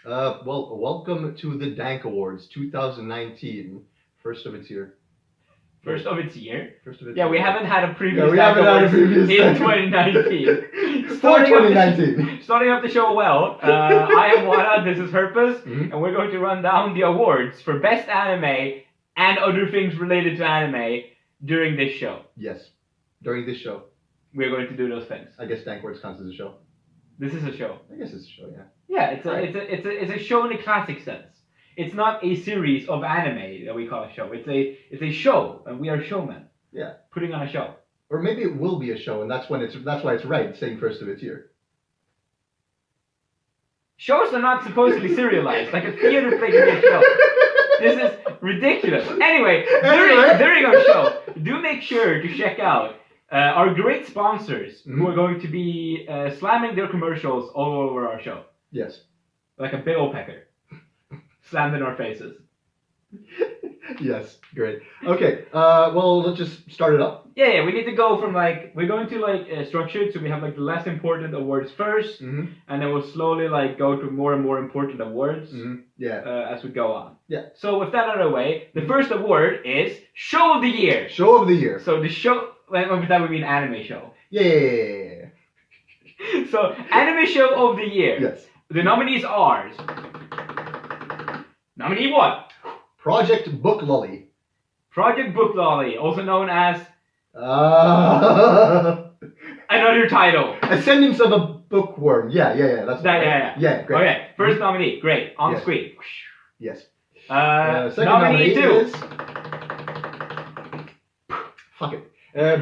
Well, welcome to the Dank Awards 2019. First of its year. First of its year. First of its Yeah, year. we haven't had a previous Yeah, we Dank haven't had a Awards previous in Dank- 2019. For Starting up the- 2019. Starting up the show well. I am Whatta, this is Herpus, Mhm. and we're going to run down the awards for best anime and other things related to anime during this show. Yes. During this show. We're going to do those things. I guess Dank Awards counts as a show. This is a show. I guess it's a show, yeah. Yeah, it's a Right. it's a show in the classic sense. It's not a series of anime that we call a show. It's a show, and we are showmen. Yeah. Putting on a show. Or maybe it will be a show, and that's why it's right saying first of its year. Shows are not supposed to be serialized. Like a theater play can be a show. This is ridiculous. Anyway, during our show, do make sure to check out our great sponsors who are going to be slamming their commercials all over our show. Yes. Like a big old pecker. Slammed in our faces. Yes, great. Okay, well, let's just start it up. Yeah, we need to go from we're going to structure it so we have the less important awards first, Mm-hmm. and then we'll slowly go to more and more important awards Yeah. as we go on. Yeah. So with that out of the way, the first award is Show of the Year. Show of the year. So the show, well, that would mean anime show. Yeah. So anime show of the year. Yes. The nominees are nominee 1, Project Book Lolly. Project Book Lolly, also known as Uh, another title. Ascendance of a Bookworm. Yeah. That's Yeah. great. Okay, first nominee, great, on Yes. screen. Yes. Second Nominee 2. is fuck it.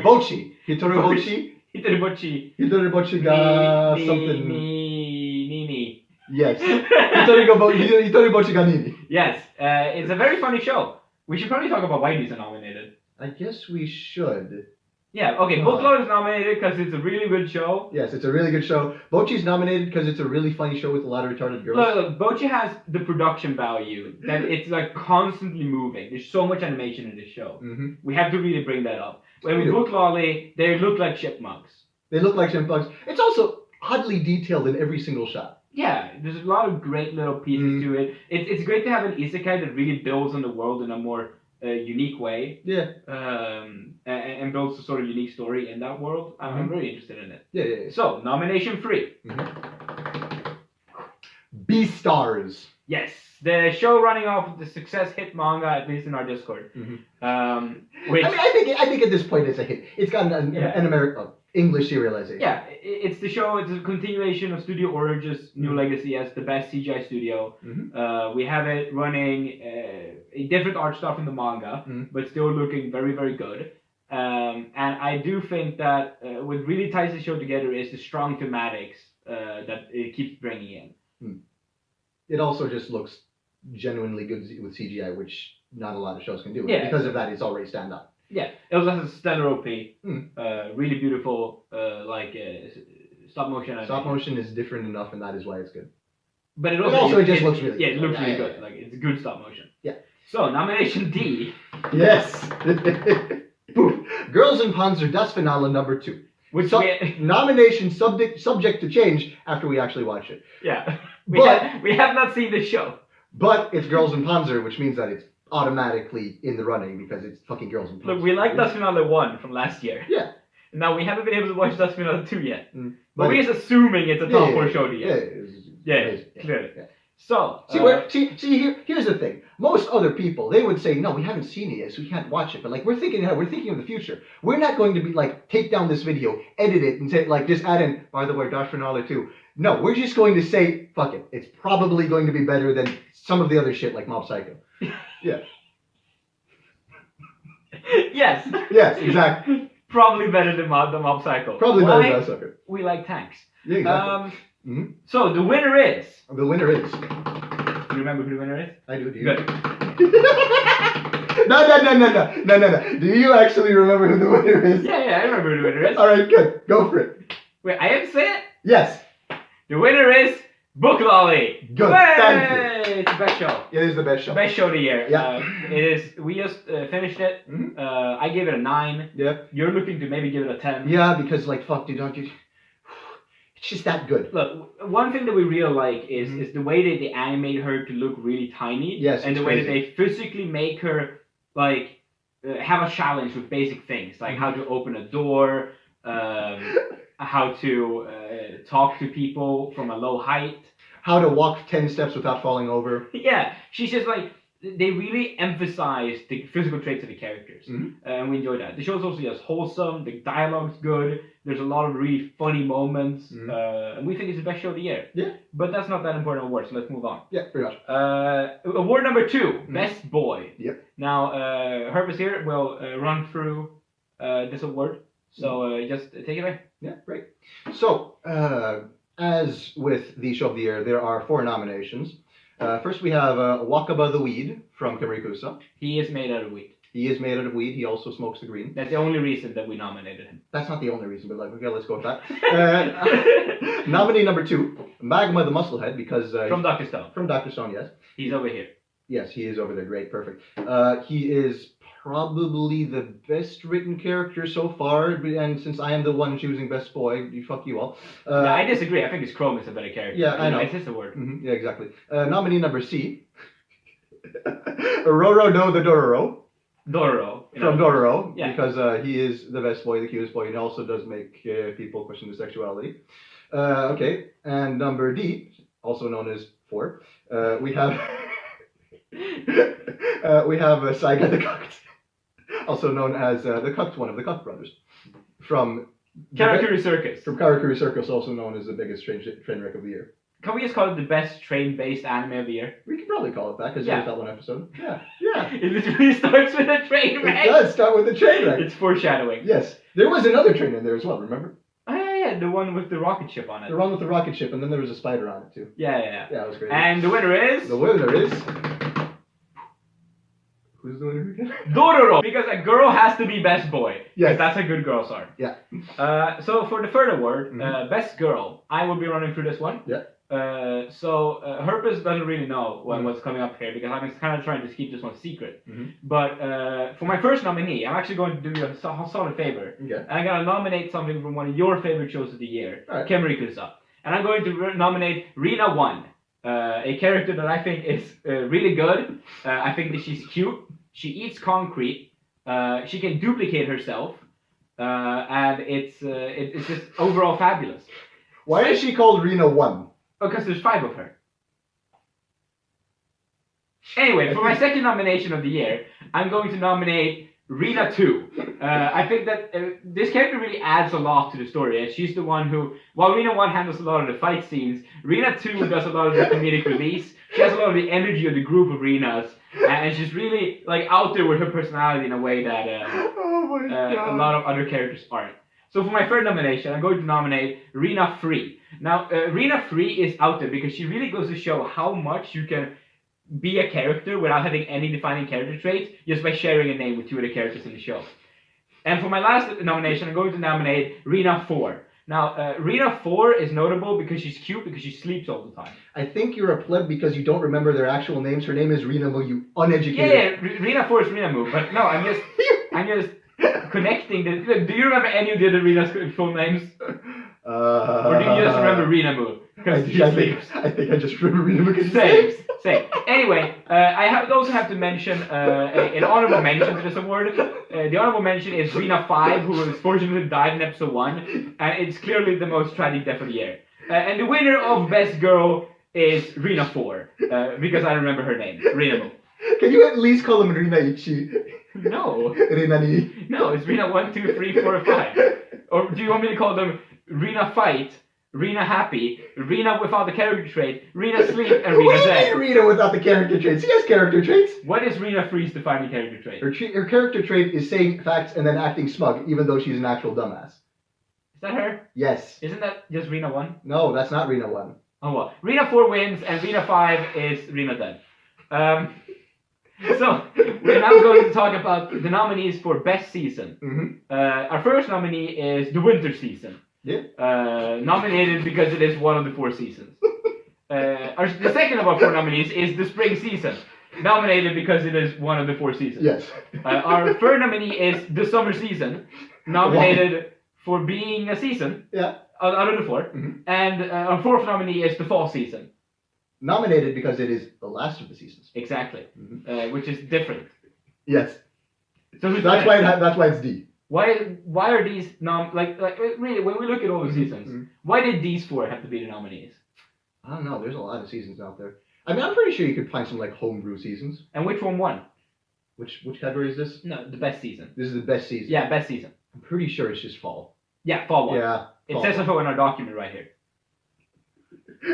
Bochi. Hitoru Bochi. Hitaribochi. Hitoru Bochi ga something. Nini. Yes. Hitoru Bochi ga Nini. Yes, it's a very funny show. We should probably talk about why these are nominated. I guess we should. Yeah, okay, Book Lolly is nominated because it's a really good show. Yes, it's a really good show. Bochi's nominated because it's a really funny show with a lot of retarded girls. Look, Bochi has the production value that it's constantly moving. There's so much animation in this show. Mm-hmm. We have to really bring that up. When We we do. Book Lolly, they look like chipmunks. They look like chipmunks. It's also oddly detailed in every single shot. Yeah, there's a lot of great little pieces to it. It's great to have an isekai that really builds on the world in a more unique way. Yeah. And builds a sort of unique story in that world. I'm very interested in it. Yeah. So, nomination 3. Beastars. Yes, the show running off the success hit manga, at least in our Discord. Which, I think at this point it's a hit. It's got an American English serialization. yeah, it's the show. It's a continuation of Studio Orig's New Legacy as the best CGI studio. We have it running a different art stuff in the manga, but still looking very, very good. And I do think that what really ties the show together is the strong thematics that it keeps bringing in. It also just looks genuinely good with CGI, which not a lot of shows can do. Yeah. Because of that, it's already stand up. Yeah, it also has a stellar OP, really beautiful, stop motion animation. Stop motion is different enough, and that is why it's good. But it But also, also it just looks really yeah, good. it looks really Yeah. good. It's good stop motion. Yeah. So nomination D, Yes. Boom. Girls in Panzer Das Finale number 2. which Nomination subject to change after we actually watch it. we have not seen the show. But it's Girls in Panzer, which means that it's automatically in the running because it's fucking Girls in Panzer. Look, we like Das Finale 1 from last year. Yeah. Now we haven't been able to watch Das Finale 2 yet. But But we're just assuming it's a top 4 show to yet. Yeah, Clearly. Yeah. So Here's the thing. Most other people, they would say, no, we haven't seen it yet, so we can't watch it. But we're thinking ahead, we're thinking of the future. We're not going to be take down this video, edit it, and say just add in, by the way, Das Finale 2. No, we're just going to say, fuck it. It's probably going to be better than some of the other shit like Mob Psycho. Yeah. Yes. Yes, exactly. Probably better than the Mob Psycho. Probably Why? better than Mob Psycho. We like tanks. Yeah, exactly. So the winner is. The winner is. Do you remember who the winner is? I do. Do you? Good. No. Do you actually remember who the winner is? Yeah, I remember who the winner is. All right, good. Go for it. Wait, I have to say it? Yes. The winner is Book Lolly. Good. Hey! Thank you. It's the best show. It is the best show. Best show of the year. Yeah. It is. We just finished it. I gave it a 9. Yep. You're looking to maybe give it a 10. Yeah, because fuck, dude, It's just that good. Look, one thing that we really like is the way that they animate her to look really tiny. Yes, and the it's way that crazy. they physically make her like have a challenge with basic things like how to open a door, how to talk to people from a low height. How to walk 10 steps without falling over. Yeah, she's just like, they really emphasize the physical traits of the characters, and we enjoy that. The show's also just wholesome, the dialogue's good, there's a lot of really funny moments, and we think it's the best show of the year. Yeah. But that's not that important award, so let's move on. Yeah, pretty much. Award number 2, Best Boy. Yep. Now, Herpus here will run through this award, so just take it away. Yeah, great. So, as with the show of the year, there are 4 nominations. First, we have Wakaba the Weed from Kamerikusa. He is made out of wheat. He is made out of weed. He also smokes the green. That's the only reason that we nominated him. That's not the only reason, but like, okay, let's go with that. Nominee number 2, Magma the Musclehead, because From Dr. Stone. from Dr. Stone, yes. He's over here. Yes, he is over there. Great, perfect. He is probably the best written character so far, and since I am the one choosing best boy, fuck you all. Yeah, I disagree. I think his Chrome is a better character. Yeah, I know. It's his award. Yeah, exactly. Nominee number C, Roro no the Dororo. Dororo. From Dororo, Yeah. because he is the best boy, the cutest boy, and he also does make people question his sexuality. Okay, and number D, also known as 4, we have Saiga the Cucked, also known as the Cucked one of the Cucked brothers, from Karakuri Circus. From Karakuri Circus, also known as the biggest train wreck of the year. Can we just call it the best train-based anime of the year? We could probably call it that because Yeah. there's that one episode. Yeah. It literally starts with a train wreck. It does start with a train wreck. It's foreshadowing. Yes, there was another train in there as well. Remember? Oh yeah, the one with the rocket ship on it. The one with the rocket ship, and then there was a spider on it too. Yeah. Yeah, it was great. And the winner is The winner is. Who's the winner again? Dororo, because a girl has to be best boy. Yes. Because that's how good girls are. Yeah. So for the third award, best girl, I will be running through this one. Yeah. So Herpus doesn't really know what's coming up here because I'm kind of trying to keep this one secret. But for my first nominee, I'm actually going to do you a solid favor. Okay. And I'm going to nominate something from one of your favorite shows of the year, All right. Kamerikusa. And I'm going to nominate Rina 1, a character that I think is really good. I think that she's cute. She eats concrete. She can duplicate herself. And it's just overall fabulous. Why is she called Rena 1? Because there's 5 of her. Anyway, for my second nomination of the year, I'm going to nominate Rina 2. I think that this character really adds a lot to the story. And she's the one who, while Rina 1 handles a lot of the fight scenes, Rina 2 does a lot of the comedic release. She has a lot of the energy of the group of Rinas. And she's really like out there with her personality in a way that a lot of other characters aren't. So for my third nomination, I'm going to nominate Rina 3. Now, Rina 3 is out there because she really goes to show how much you can be a character without having any defining character traits just by sharing a name with 2 of the characters in the show. And for my last nomination, I'm going to nominate Rina 4. Now, Rina 4 is notable because she's cute because she sleeps all the time. I think you're a pleb because you don't remember their actual names. Her name is Rina Mu, you uneducated. Yeah, Rina 4 is Rina Mu, but no, I'm just connecting the. Do you remember any of the other Rina's full names? Or do you just remember Rina Mu? I think I just remember Rina Mu because Same. Anyway, I also have to mention an honorable mention to this award. The honorable mention is Rina 5, who unfortunately died in episode 1, and it's clearly the most tragic death of the year. And the winner of Best Girl is Rina 4, because I remember her name, Rina Mu. Can you at least call him Rina Ichi? No. Rina Ni? No, it's Rina 1, 2, 3, 4, 5. Or do you want me to call them Rina Fight, Rina Happy, Rina without the character trait, Rina Sleep, and Rina What do you Dead? mean Rina without the character traits? She has character traits. What is Rina Free's defining character trait? Her character trait is saying facts and then acting smug, even though she's an actual dumbass. Is that her? Yes. Isn't that just Rina 1? No, that's not Rina 1. Oh well. Rina 4 wins, and Rina 5 is Rina Dead. So, we're now going to talk about the nominees for Best Season. Our first nominee is the Winter Season. Yeah. Nominated because it is one of the 4 seasons. The second of our 4 nominees is the Spring Season. Nominated because it is one of the 4 seasons. Yes. Our third nominee is the Summer Season. Nominated for being a season. Yeah. out of the 4. And our 4th nominee is the fall season. Nominated because it is the last of the seasons. Exactly. Which is different. Yes. So that's why it's D. Why are these like really when we look at all the seasons, why did these 4 have to be the nominees? I don't know. There's a lot of seasons out there. I mean, I'm pretty sure you could find some like homebrew seasons. And which one won? Which category is this? No, the best season. This is the best season. Yeah, best season. I'm pretty sure it's just fall. Yeah, fall one. Yeah. It says so in our document right here.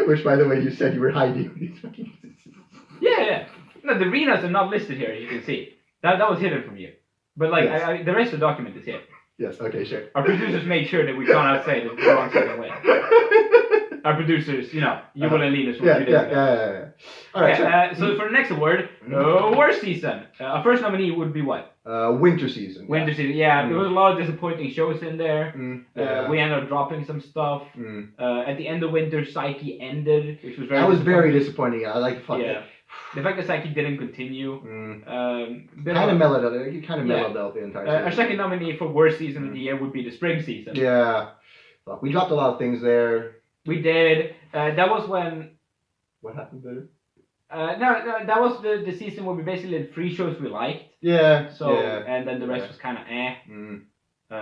Which, by the way, you said you were hiding. Yeah. No, the arenas are not listed here, as you can see. That was hidden from you. But like, yes. the rest of the document is here. Yes. Okay. Sure. Our producers made sure that we cannot say that the wrong season win. Our producers, you will and Linus from 2 days ago. Yeah. All right. Okay, so for the next award, worst season. Our first nominee would be what? Winter season. Winter season. Yeah, there was a lot of disappointing shows in there. We ended up dropping some stuff. At the end of winter, Psyche ended, which was very. That was very disappointing. I like fuck it. The fact that Psyche didn't continue. Kind of mellowed out. It kind of mellowed out the entire season. Our second nominee for worst season of the year would be the spring season. Yeah. Fuck, we dropped a lot of things there. We did. That was when. What happened there? No, that was the season where we basically did 3 shows we liked. Yeah. So and then the rest was kind of eh.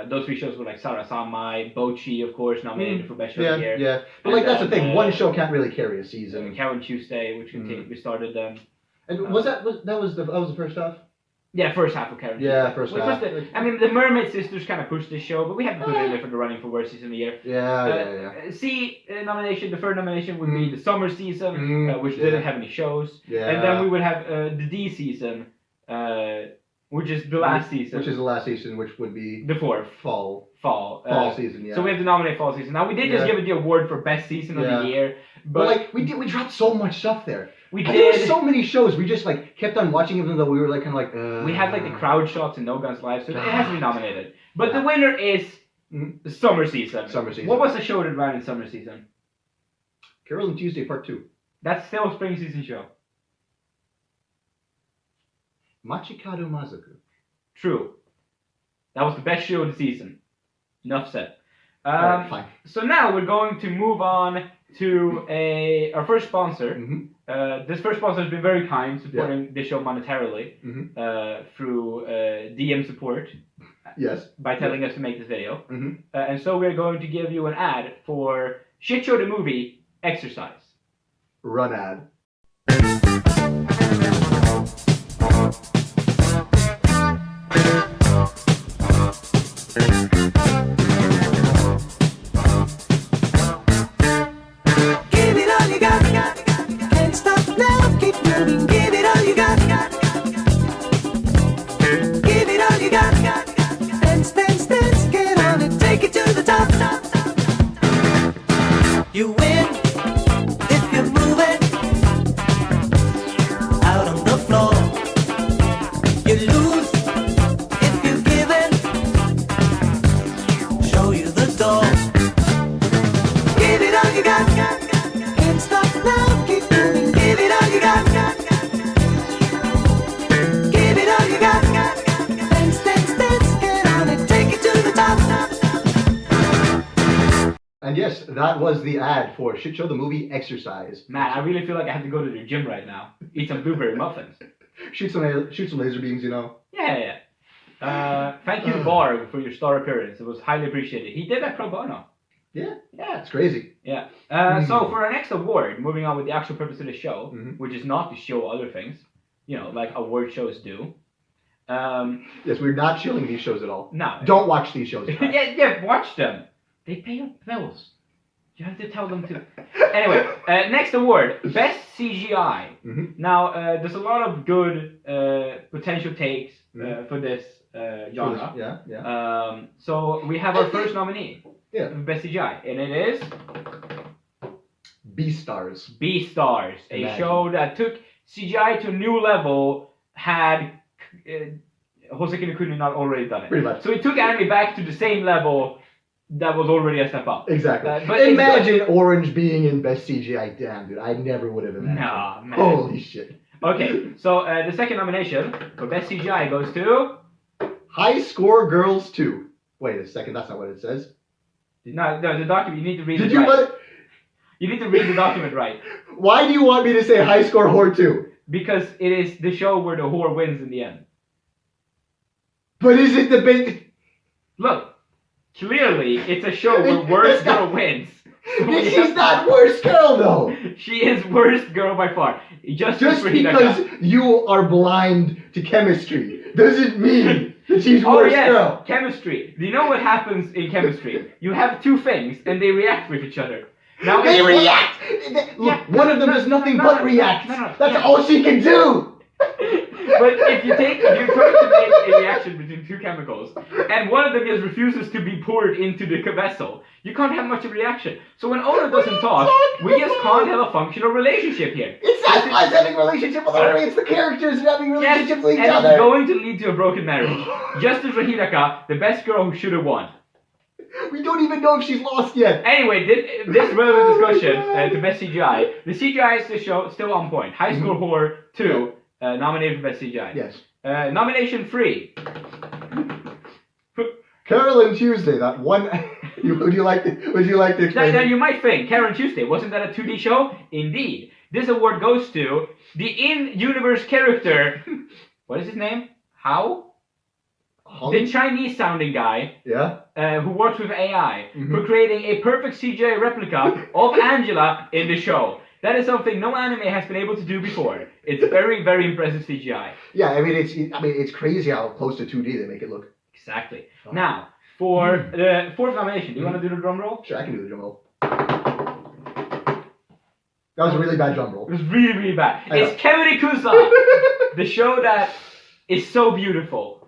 Those 3 shows were like Sarasamai, Bochi, of course, nominated for Best Show of the Year. Yeah. But like that's the thing. One show can't really carry a season. Cow and Tuesday, which we started. And was that the first half? Yeah, first half of Cow and Tuesday. Yeah, first half. The Mermaid Sisters kind of pushed this show, but we had to put it in there for the running for worst season of the year. Yeah. C nomination, the third nomination would be the summer season, which didn't have any shows. Yeah. And then we would have the D season, which is the last season. Which is the last season, which would be the 4th. Fall season. Yeah. So we have to nominate fall season. Now we did just give it the award for best season of the year, but like we dropped so much stuff there. We did. There were so many shows. We just like kept on watching even though we were like kind of like. We had like the crowd shots and No Guns Live, so it has to be nominated. But the winner is the summer season. What was the show that ran in summer season? Carol and Tuesday Part 2. That's still a spring season show. Machikado Mazaku. True. That was the best show of the season. Enough said. Alright, fine. So now we're going to move on to our first sponsor. This first sponsor has been very kind, supporting this show monetarily through DM support. Yes. By telling us to make this video. And so we're going to give you an ad for Shit Show the Movie Exercise. Run ad. You win if you move it out on the floor. You lose if you give it. Show you the door. Give it all you got. Can't stop now. Keep moving. Give it all you got. Give it all you got. Dance, dance, dance. Get on it. Take it to the top. And yes, that was the ad for Shit Show the Movie Exercise. Man, I really feel like I have to go to the gym right now. Eat some blueberry muffins. Shoot some laser beams, Yeah. Thank you, Varg, for your star appearance. It was highly appreciated. He did that pro bono. Yeah. It's crazy. Yeah. So for our next award, moving on with the actual purpose of the show, which is not to show other things, like award shows do. Yes, we're not shilling these shows at all. No. Don't watch these shows. Yeah, watch them. They pay your bills. You have to tell them to. Anyway, next award, Best CGI. Now, there's a lot of good potential takes for this genre. So we have our first nominee for Best CGI, and it is Beastars. Beastars, a show that took CGI to a new level, had Hoseki no Kuni not already done it. Pretty much. So it took anime back to the same level that was already a step up. Exactly. But imagine Orange being in Best CGI. Damn, dude, I never would have imagined. Nah, man. Holy shit. Okay, so the second nomination for Best CGI goes to... High Score Girls 2. Wait a second, that's not what it says. No, the document. You need to read Did it you? right. You need to read the document right. Why do you want me to say High Score Whore 2? Because it is the show where the whore wins in the end. But is it the big? Look, clearly it's a show where worst girl wins. So She's not worst girl though. She is worst girl by far. Just Just for because Hinata. you are blind to chemistry doesn't mean that she's Oh worst yes, girl. chemistry. Do you know what happens in chemistry? You have two things and they react with each other. Now They if- react. Look, one of them does nothing but react. no, That's yeah. all she can do. But if you're trying to make a reaction between two chemicals, and one of them just refuses to be poured into the vessel, you can't have much of a reaction. So when Ono doesn't talk, we just can't have a functional relationship here. It's not us having a relationship with her. It's the characters having Yes, relationships with each and other. it's going to lead to a broken marriage. Just as for Hinaka, the best girl who should have won. We don't even know if she's lost yet. Anyway, this relevant discussion to best CGI. The CGI is the show still on point. High Score Whore 2 nominated for best CGI. Yes. Nomination 3. Carolyn Tuesday, that one. Would you like to explain? Now it? you might think, Karen Tuesday, wasn't that a 2D show? Indeed. This award goes to the in-universe character. What is his name? How? The Chinese-sounding guy Yeah. who works with AI for creating a perfect CGI replica of Angela in the show. That is something no anime has been able to do before. It's very, very impressive CGI. Yeah, I mean it's crazy how close to 2D they make it look. Exactly. Now, for the fourth nomination, do you want to do the drum roll? Sure, I can do the drum roll. That was a really bad drum roll. It was really, really bad. I know. It's Kemuri Kusa, the show that is so beautiful.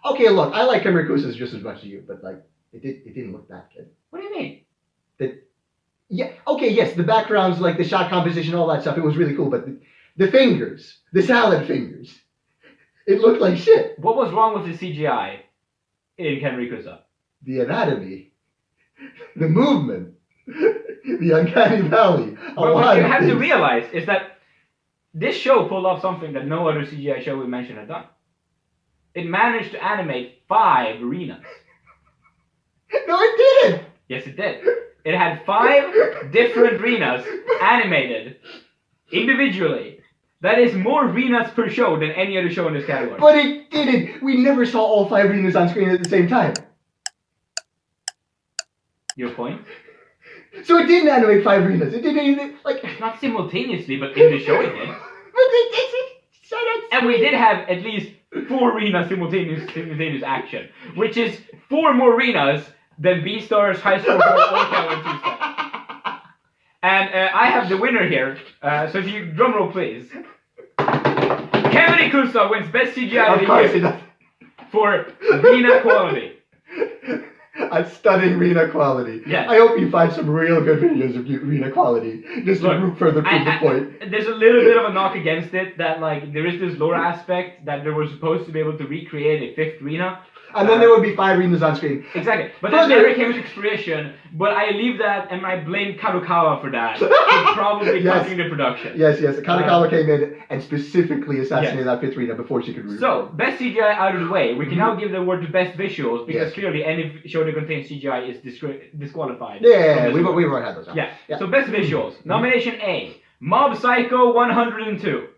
Okay, look, I like Kimurakusa's just as much as you, but like it didn't look that good. What do you mean? Yeah, okay, yes, the backgrounds, like the shot composition, all that stuff, it was really cool, but the fingers, the salad fingers, it looked like shit. What was wrong with the CGI in Kemuri Kusa? The anatomy, the movement, the uncanny valley. But what you have to realize is that this show pulled off something that no other CGI show we mentioned had done. It managed to animate 5 arenas. No, it didn't! Yes, it did. It had 5 different arenas animated individually. That is more arenas per show than any other show in this category. But it didn't! We never saw all 5 arenas on screen at the same time. Your point? So it didn't animate 5 arenas. It didn't even, like... Not simultaneously, but in the show it did. Shut up. And we did have at least 4 arenas simultaneous action, which is 4 more arenas than Beastars, High Score, Ohaiyo, and Tuesday. And I have the winner here, so if you drum roll please. Kemuri Kusa wins Best CGI of the Year for arena quality. A stunning arena quality. Yes. I hope you find some real good videos of arena quality, just to further prove the point. There's a little bit of a knock against it, that like there is this lore aspect that they were supposed to be able to recreate a 5th arena. And then there would be 5 arenas on screen. Exactly. But that never came to fruition. But I leave that and I blame Kadokawa for that. For probably cutting the production. Yes. Kanekawa came in and specifically assassinated that 5th arena before she could record. So, best CGI out of the way. We can now give the award to best visuals because clearly any show that contains CGI is disqualified. Yeah, we've already had those. Yeah. So, best visuals. Nomination A. Mob Psycho 102.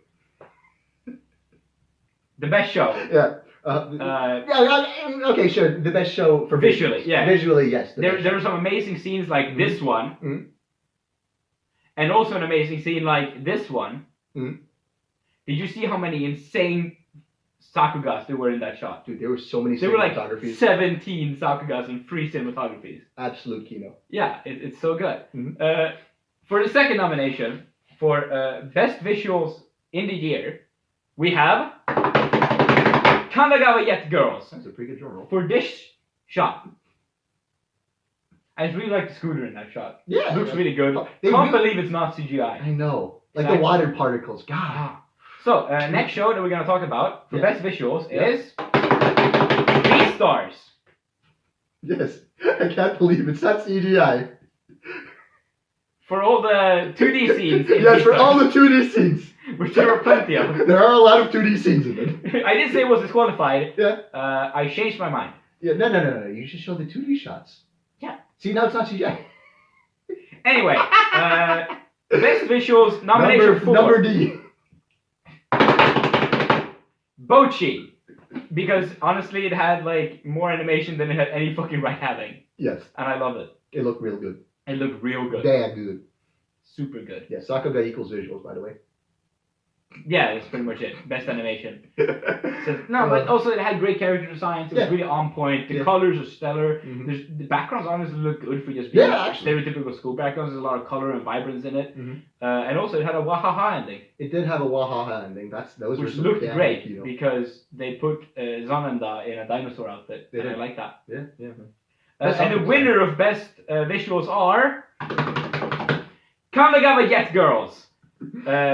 The best show. Yeah. Okay, sure. The best show for visually, yeah. Visually, yes. There are some amazing scenes like this one, and also an amazing scene like this one. Did you see how many insane sakugas there were in that shot? Dude, there were so many There were like cinematographies. 17 sakugas and 3 cinematographies. Absolute kino. Yeah, it's so good. For the second nomination, for best visuals in the year, we have Kanagawa Yet Girls. That's a pretty good drum roll. For this shot. I just really like the scooter in that shot. Yeah. It looks really good. They Can't believe it's not CGI. I know. Like Exactly. the water particles. God. So, next show that we're going to talk about for best visuals is Beastars. Yes. I can't believe it's not CGI. For all the 2D scenes in Yes, for Beastars, all the 2D scenes. which there are plenty of. There are a lot of 2D scenes in it. I did say it was disqualified. Yeah. I changed my mind. Yeah, no. You should show the 2D shots. Yeah. See, now it's not CGI. Anyway, best visuals nomination for number D. Bochi, because honestly, it had like more animation than it had any fucking right having, Yes, and I love it. it looked real good. It looked real good, Damn good. super good. Yeah, Sakuga equals visuals, by the way. Yeah, that's pretty much it. Best animation. So, no, but also it had great character designs. It was Yeah. really on point. The Yeah. colors are stellar. Mhm. The backgrounds honestly look good for just being Yeah, actually. stereotypical school backgrounds. There's a lot of color and vibrance in it. Mhm. And also it had a wahaha ending, It did have a wahaha ending. Those were which some looked damn great Aikido. because they put Zananda in a dinosaur outfit. They And I did. like that. Yeah. And something the winner of best visuals are Kamagawa Jet Girls.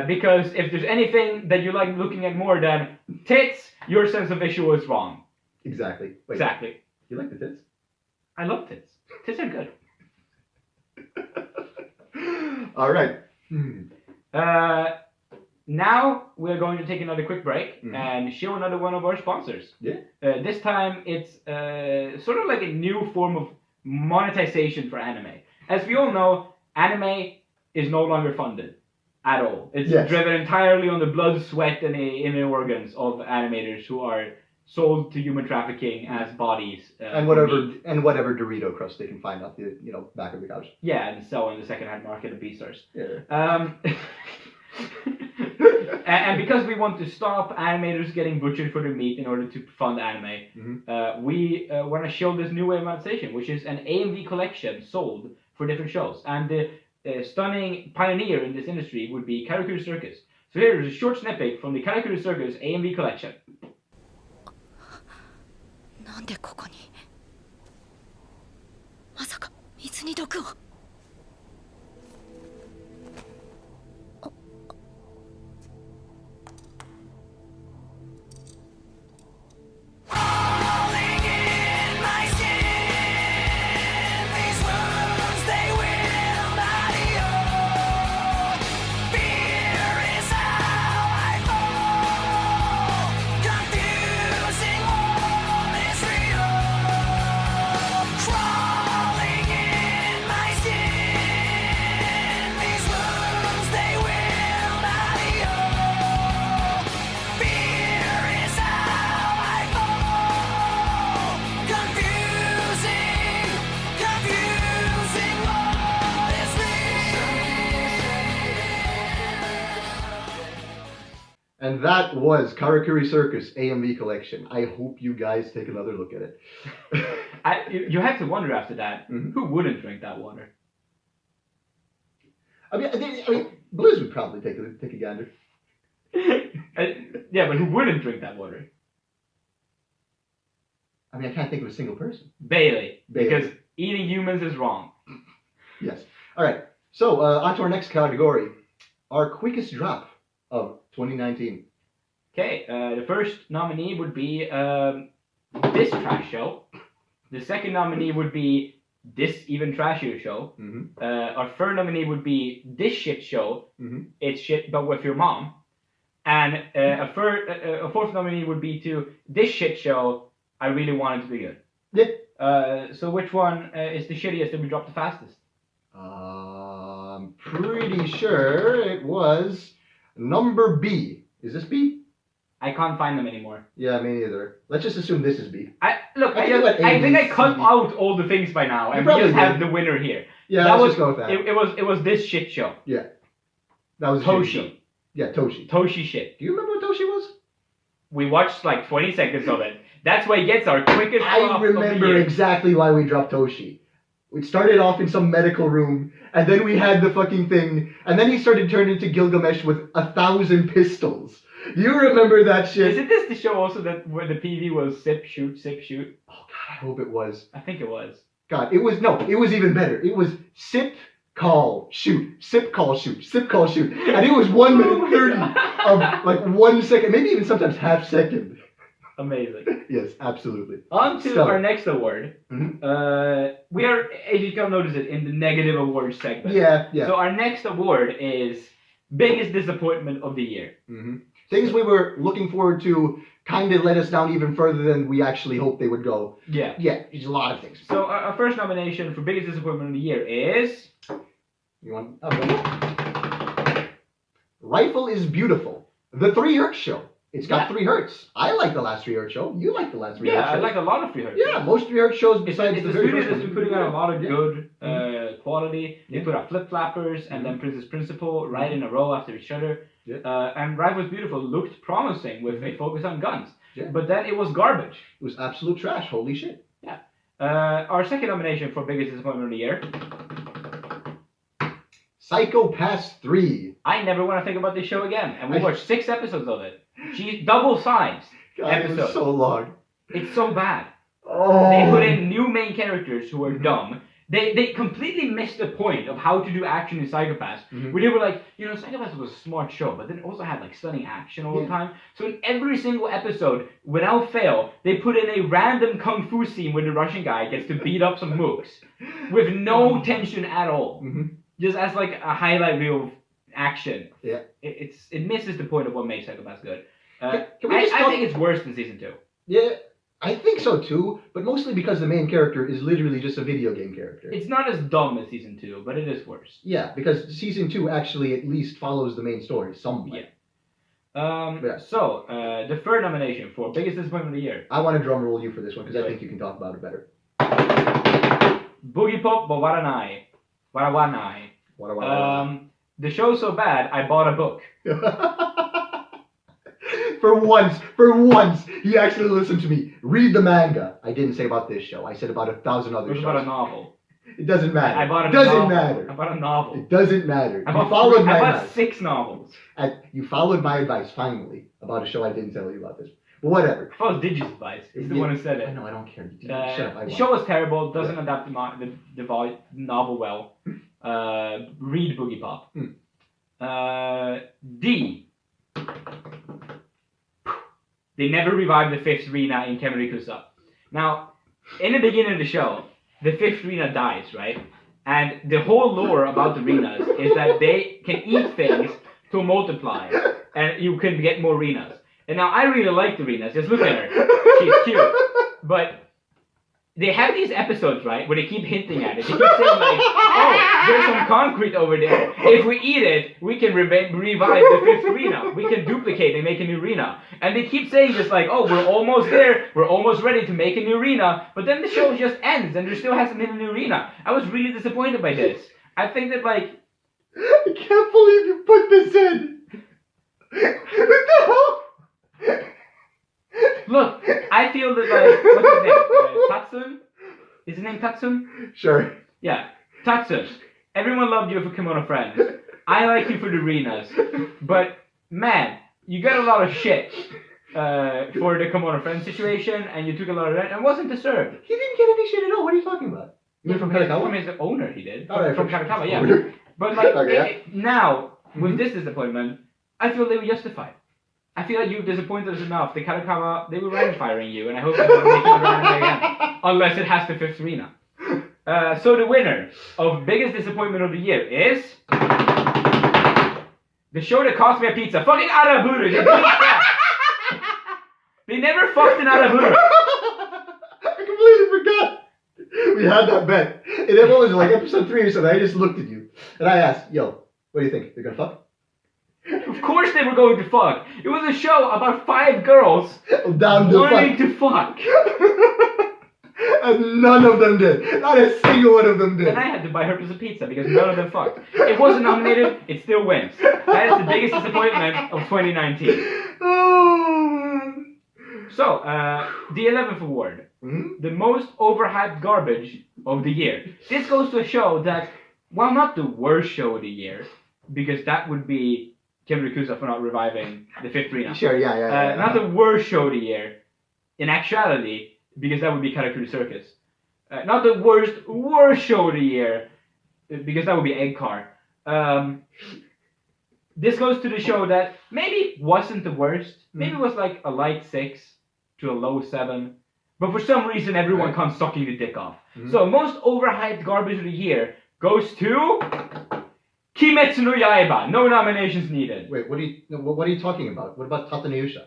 Because if there's anything that you like looking at more than tits, your sense of visual is wrong. Exactly. Wait, Exactly. You like the tits? I love tits. Tits are good. All right. Now we're going to take another quick break Mhm. and show another one of our sponsors. Yeah. This time it's sort of like a new form of monetization for anime. As we all know, anime is no longer funded at all. It's Yes. driven entirely on the blood, sweat, and inner organs of animators who are sold to human trafficking as bodies. And for meat. whatever Dorito crust they can find off the back of the couch. Yeah, and sell in the second-hand market of B-stars. Yeah. And because we want to stop animators getting butchered for their meat in order to fund anime, Mhm. we want to show this new way of monetization, which is an AMV collection sold for different shows. And the stunning pioneer in this industry would be Karakuri Circus. So here is a short snippet from the Karakuri Circus AMV collection. なんでここにまさか水に毒を Falling in my skin, these wounds they will not heal. Fear is how I fall. Confusing what is real. Crawling in my skin, these wounds they will not heal. Fear is how I fall. Confusing what is real. And that was Karakuri Circus AMV collection. I hope you guys take another look at it. You have to wonder after that, Mhm. who wouldn't drink that water? I mean, Blues would probably take a gander. Yeah, but who wouldn't drink that water? I mean, I can't think of a single person. Bailey. Bailey. Because eating humans is wrong. Yes. All right. So on to our next category, our quickest drop of 2019. Okay, the first nominee would be this trash show. The second nominee would be this even trashier show. Mm-hmm. Our third nominee would be this shit show. Mm-hmm. It's shit, but with your mom. And a fourth nominee would be to this shit show. I really want it to be good. Yeah. So which one is the shittiest that we dropped the fastest? I'm pretty sure it was number B. Is this B? I can't find them anymore. Yeah, me neither. Let's just assume this is B. I think I cut out all the things by now, and we probably just have did. the winner here. Yeah, That let's was- just go with that. It was this shit show. That was a shitty show. Toshi. Yeah, Toshi. Toshi shit. Do you remember what Toshi was? We watched like 20 seconds of it. That's why he gets our quickest I drop of the remember year. exactly why we dropped Toshi. We started off in some medical room, and then we had the fucking thing, and then he started turning into Gilgamesh with 1,000 pistols. You remember that shit? Isn't this the show also that where the PV was sip, shoot, sip, shoot? Oh god, I hope it was. I think it was. God, it was even better. It was sip, call, shoot, sip, call, shoot, sip, call, shoot. And it was 1 minute 30 of like 1 second, maybe even sometimes half second. Amazing. Yes, absolutely. On to Stellar. our next award. Mhm. We are, as you can notice it, in the negative awards segment. Yeah. So our next award is biggest disappointment of the year. Mm-hmm. Things we were looking forward to kind of let us down even further than we actually hoped they would go. Yeah. Yeah, there's a lot of things. So our first nomination for biggest disappointment of the year is... You want? Rifle is Beautiful. The 3 Hertz show. It's got 3 Hertz. I like the last 3 Hertz show. You like the last 3 Hertz show. Yeah, I like a lot of 3 Hertz. Yeah, most 3 Hertz shows besides it's the a very studio first that's one. been putting out a lot of good quality. They Yeah. put out Flip Flappers and then Princess Principal right in a row after each other. Yeah. And Rifle is Beautiful looked promising with a focus on guns. Yeah. But then it was garbage. It was absolute trash. Holy shit. Yeah. Our second nomination for biggest disappointment of the year. Psycho Pass 3. I never want to think about this show again. And we watched 6 episodes of it. Double sized God, it episode. was so long. It's so bad. Oh. They put in new main characters who are dumb. They completely missed the point of how to do action in Psychopaths. Where they were like, Psychopaths was a smart show, but then it also had like stunning action all the time. So in every single episode, without fail, they put in a random kung fu scene where the Russian guy gets to beat up some mooks with no tension at all. Just as like a highlight reel of action. Yeah. It misses the point of what makes Psychopaths good. Can we I just talk- think it's worse than season 2. Yeah, I think so too, but mostly because the main character is literally just a video game character. It's not as dumb as season 2, but it is worse. Yeah, because season 2 actually at least follows the main story somewhat. Yeah. So, the third nomination for biggest disappointment of the year. I want to drum roll you for this one because I think you can talk about it better. Boogie Pop Waranai. Warawanai. What The show's so bad, I bought a book. For once, he actually listened to me. Read the manga. I didn't say about this show. I said about 1,000 other It was shows. about a novel. It doesn't matter. I bought a doesn't novel. matter. I bought a novel. It doesn't matter. I You bought, followed my I bought advice. 6 novels. You followed my advice finally about a show I didn't tell you about this. But whatever. I followed Digi's advice. He's the one who said it. I know. I don't care. Shut up. I The won. show was terrible. Doesn't adapt the novel well. Read Boogie Pop. D. They never revived the 5th Rina in Kemerikusa. Now, in the beginning of the show, the 5th Rina dies, right? And the whole lore about the Rinas is that they can eat things to multiply, and you can get more Rinas. And now I really like the Rinas. Just look at her. She's cute. But they have these episodes, right, where they keep hinting at it. They keep saying like, oh, there's some concrete over there. If we eat it, we can revive the 5th Rina. We can duplicate and make a new Rina. And they keep saying this like, oh, we're almost there. We're almost ready to make a new Rina. But then the show just ends and there still hasn't been a new Rina. I was really disappointed by this. I think that like... I can't believe you put this in. What the hell? Look, I feel that like, what's his name? Tatsun? Is his name Tatsun? Sure. Yeah, Tatsun. Everyone loved you for Kimono Friends. I like you for the Rinas. But, man, you got a lot of shit for the Kimono Friends situation, and you took a lot of that, and it wasn't deserved. He didn't get any shit at all. What are you talking about? You mean from Kanagawa? From his owner, he did. Oh, right, from Kanagawa, yeah. owner. But, like, Okay. now, with this disappointment, I feel they were justified. I feel like you've disappointed us enough. The Kanagawa, they were random firing you, and I hope they don't make it random again. Unless it has the 5th Rina. So the winner of biggest disappointment of the year is... the show that cost me a pizza. Fucking Araburu! They did that. They never fucked an Araburu. I completely forgot. We had that bet. And then what was it, like episode 3 or something? I just looked at you. And I asked, yo, what do you think? They're gonna fuck? Of course they were going to fuck. It was a show about 5 girls Down to wanting fuck. to fuck. And none of them did. Not a single one of them did. And I had to buy Herpus a pizza because none of them fucked. It wasn't nominated, it still wins. That is the biggest disappointment of 2019. Oh. So, the 11th award. The most overhyped garbage of the year. This goes to a show that, well, not the worst show of the year, because that would be Kemerikusa for not reviving the 5th Rina. Sure, yeah. Not the worst show of the year, in actuality, because that would be Karakuri Circus. Not the worst show of the year, because that would be Egg Car. This goes to the show that maybe wasn't the worst. Maybe it was like a light 6 to a low 7. But for some reason, everyone comes sucking the dick off. So most overhyped garbage of the year goes to Kimetsu no Yaiba. No nominations needed. Wait, what are you talking about? What about Tatanayusha?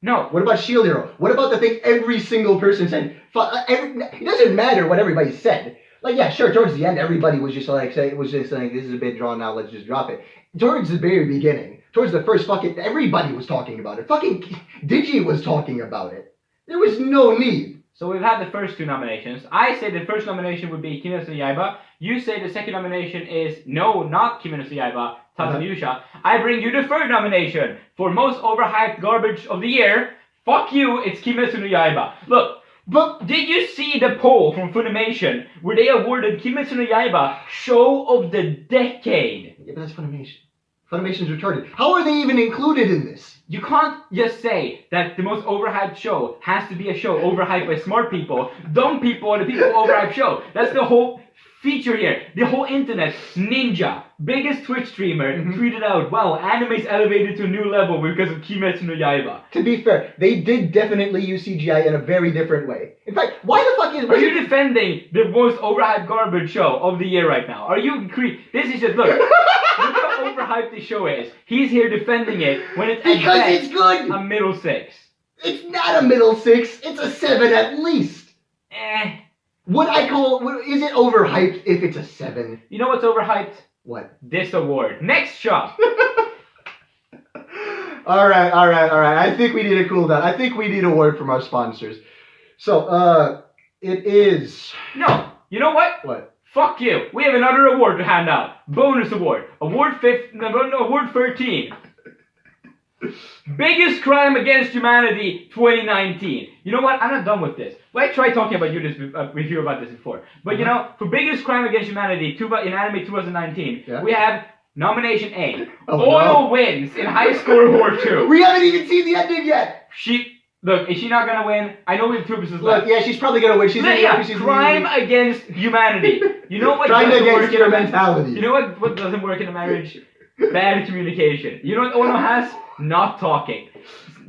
No. What about Shield Hero? What about the thing every single person said? It doesn't matter what everybody said. Like, yeah, sure, towards the end, everybody was just like, this is a bit drawn out, let's just drop it. Towards the very beginning, towards the first everybody was talking about it. Fucking Digi was talking about it. There was no need. So we've had the first 2 nominations. I say the first nomination would be Kimetsu no Yaiba. You say the second nomination is no, not Kimetsu no Yaiba, Tatanayusha. I bring you the third nomination for most overhyped garbage of the year. Fuck you, it's Kimetsu no Yaiba. Look, but did you see the poll from Funimation where they awarded Kimetsu no Yaiba Show of the Decade? Yeah, but that's Funimation. Funimation's retarded. How are they even included in this? You can't just say that the most overhyped show has to be a show overhyped by smart people. Dumb people are the people who overhype show. That's the whole feature here. The whole internet. Ninja, biggest Twitch streamer, tweeted out, wow, anime's elevated to a new level because of Kimetsu no Yaiba. To be fair, they did definitely use CGI in a very different way. In fact, why the fuck is... Are you defending the most overhyped garbage show of the year right now? Are you... This is just... Look how overhyped the show is. He's here defending it when it's... Because it's good! A middle 6. It's not a middle 6. It's a 7 at least. Is it overhyped if it's a 7? You know what's overhyped? What? This award. Next shot. Alright. I think we need a cool down. I think we need a word from our sponsors. So, it is... No. You know what? What? Fuck you. We have another award to hand out. Bonus award. Award 13. Biggest crime against humanity 2019. You know what? I'm not done with this. Well, I tried talking about with you about this before. But you know, for biggest crime against humanity in anime 2019, we have nomination A. Oil wins in High Score War 2. We haven't even seen the ending yet. Look, is she not gonna win? I know we have 2 episodes left. Yeah, she's probably gonna win. She's crime against humanity. You know what Crime doesn't against work your in mentality. You know what doesn't work in a marriage? Bad communication. You know what Ono has? Not talking.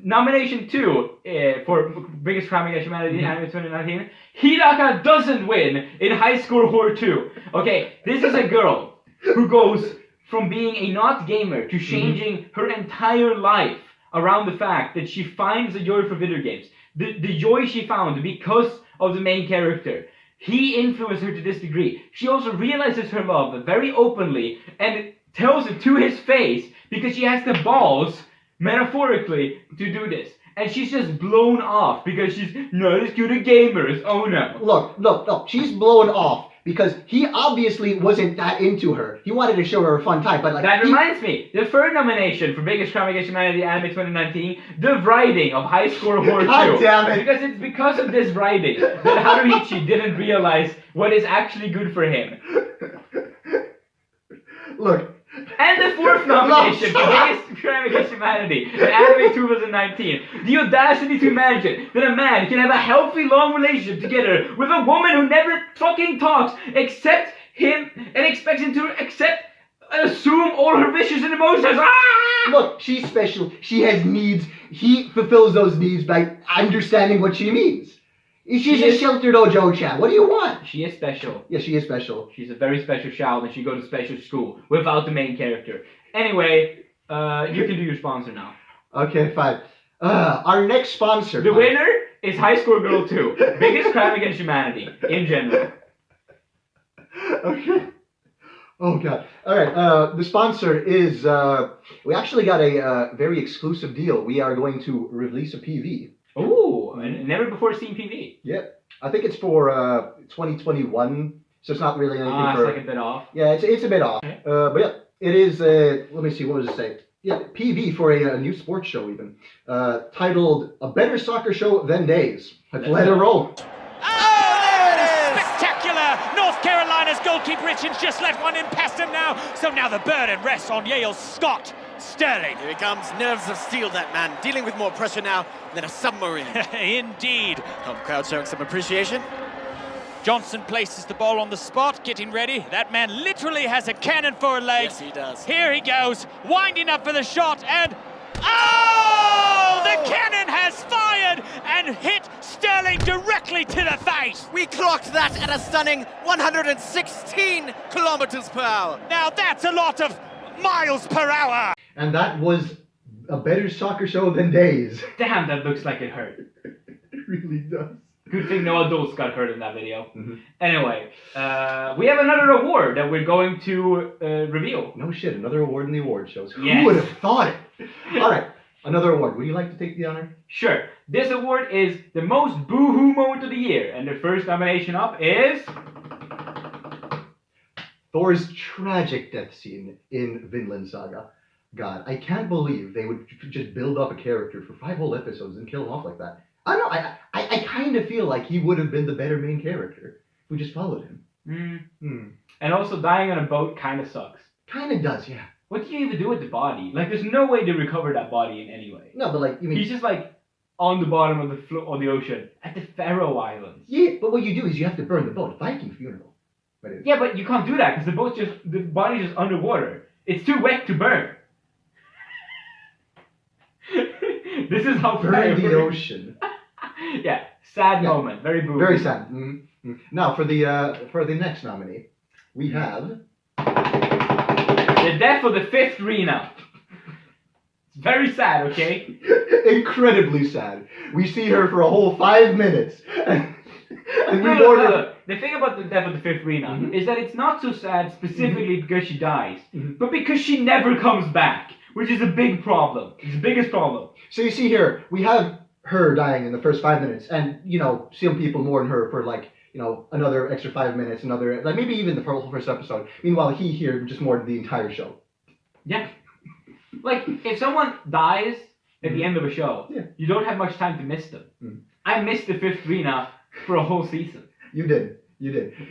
Nomination 2 for biggest crime against humanity in anime 2019. Hidaka doesn't win in High Score War 2. Okay, this is a girl who goes from being a not gamer to changing her entire life around the fact that she finds a joy for video games. The joy she found because of the main character. He influenced her to this degree. She also realizes her love very openly and tells it to his face because she has the balls, metaphorically, to do this. And she's just blown off because she's not as good at gamers. Oh no. Look. She's blown off because he obviously wasn't that into her. He wanted to show her a fun time, but that reminds me, the third nomination for biggest crime against humanity anime 2019, the writing of High Score War 2. God damn it! Because it's because of this writing that Haruichi didn't realize what is actually good for him. Look. And the fourth nomination for biggest crime against humanity in anime 2019. The audacity to imagine that a man can have a healthy, long relationship together with a woman who never fucking talks except him and expects him to assume all her wishes and emotions. Ah! Look, she's special. She has needs. He fulfills those needs by understanding what she means. She's a sheltered Ojo-chan. What do you want? She is special. Yeah, she is special. She's a very special child, and she goes to special school without the main character. Anyway, you can do your sponsor now. Okay, fine. Our next sponsor. The winner is High Score Girl 2. Biggest crime against humanity, in general. Okay. Oh, God. All right, the sponsor is... we actually got a very exclusive deal. We are going to release a PV. Ooh, never before seen PV. Yeah, I think it's for 2021, so it's not really anything it's for... like a bit off. Yeah, it's a bit off. Okay. But yeah, it is, let me see, what does it say? Yeah, PV for a new sports show even, titled A Better Soccer Show Than Days. Let's let it roll. Spectacular! North Carolina's goalkeeper Richards just let one in past him now, so now the burden rests on Yale's Scott Sterling. Here he comes, nerves of steel, that man, dealing with more pressure now than a submarine. Indeed. Home crowd showing some appreciation. Johnson places the ball on the spot, getting ready. That man literally has a cannon for a leg. Yes, he does. Here he goes, winding up for the shot, and... Oh! The cannon has fired, and and hit Sterling directly to the face. We clocked that at a stunning 116 kilometers per hour. Now that's a lot of miles per hour. And that was a better soccer show than Days. Damn, that looks like it hurt. It really does. Good thing no adults got hurt in that video. Mm-hmm. Anyway, we have another award that we're going to reveal. No shit, another award in the award shows. Yes. Who would have thought it? All right, another award. Would you like to take the honor? Sure. This award is the most boo-hoo moment of the year, and the first nomination up is Thor's tragic death scene in Vinland Saga. God, I can't believe they would just build up a character for 5 whole episodes and kill him off like that. I don't know, I kind of feel like he would have been the better main character if we just followed him. And also dying on a boat kind of sucks. Kind of does, yeah. What do you even do with the body? Like, there's no way to recover that body in any way. No, but like, you mean... He's just like on the bottom of the ocean at the Faroe Islands. Yeah, but what you do is you have to burn the boat. Viking funeral. Yeah, but you can't do that because the body's just underwater. It's too wet to burn. This is how burn the ocean. Yeah, sad moment. Very boo. Very sad. Now for the next nominee, we have the death of the 5th Rena. It's very sad, okay? Incredibly sad. We see her for a whole 5 minutes, and we mourn her. The thing about the death of the 5th Rena is that it's not so sad specifically because she dies, but because she never comes back, which is a big problem. It's the biggest problem. So you see here, we have her dying in the first 5 minutes, and some people mourn her for like another extra 5 minutes, another like maybe even the whole first episode. Meanwhile, he here just mourned the entire show. Yeah, like if someone dies at the end of a show, you don't have much time to miss them. I missed the 5th Rena for a whole season. You did.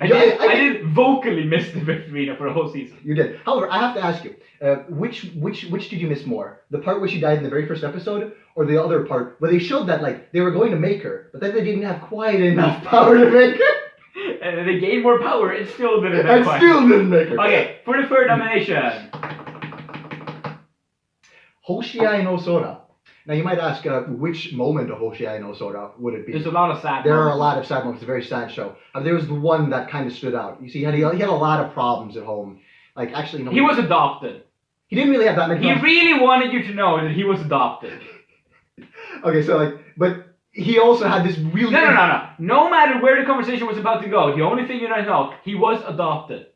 I did vocally miss the 5th Rena for a whole season. You did. However, I have to ask you, which did you miss more? The part where she died in the very first episode, or the other part where they showed that like they were going to make her, but then they didn't have quite enough power to make her? And they gained more power and still didn't and still didn't make her. Okay, for the third nomination. Hoshiai no Sora. Now you might ask, which moment of Hoshiai no Sora would it be? There's a lot of sad There moments. are a lot of sad moments. It's a very sad show. There was the one that kind of stood out. You see, he had a lot of problems at home. Like, actually, no. He was adopted. He didn't really have that many He problems. really wanted you to know that he was adopted. Okay, so like, but he also had this really... No. No matter where the conversation was about to go, the only thing you don't know, he was adopted.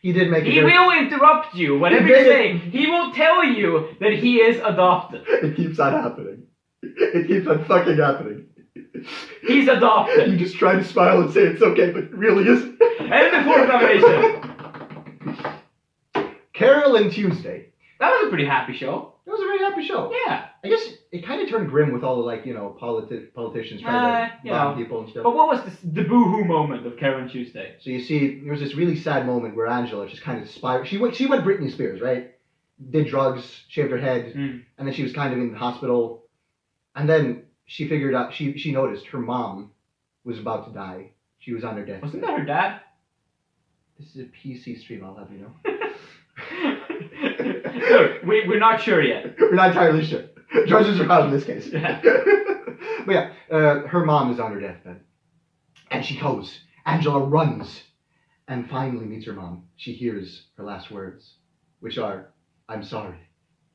He did make it. He will interrupt you, whatever you're saying. He will tell you that he is adopted. It keeps on happening. It keeps on fucking happening. He's adopted. You just try to smile and say it's okay, but it really isn't. And the fourth nomination. Carol and Tuesday. That was a pretty happy show. It was a very happy show. Yeah. I guess it kind of turned grim with all the like, politicians trying to bomb people and stuff. But what was the boo-hoo moment of Karen Tuesday? So you see, there was this really sad moment where Angela just kind of spiraled. She went Britney Spears, right? Did drugs, shaved her head, and then she was kind of in the hospital. And then she figured out, she noticed her mom was about to die. She was on her deathbed. Wasn't that her dad? This is a PC stream, I'll have you know. Look, we're not sure yet. We're not entirely sure. Judges are out in this case. Yeah. But yeah, her mom is on her deathbed. And she goes. Angela runs. And finally meets her mom. She hears her last words, which are, "I'm sorry,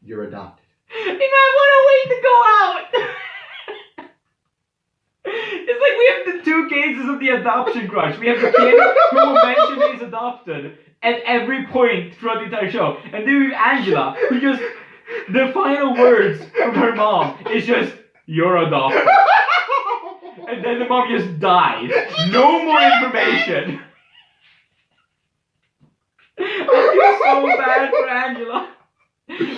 you're adopted." And what a way to go out! It's like we have the two cases of the adoption crush. We have the kid who will mention he's adopted at every point throughout the entire show. And then we have Angela, who just, the final words from her mom is just, "You're adopted." And then the mom just dies. No more information. I feel so bad for Angela.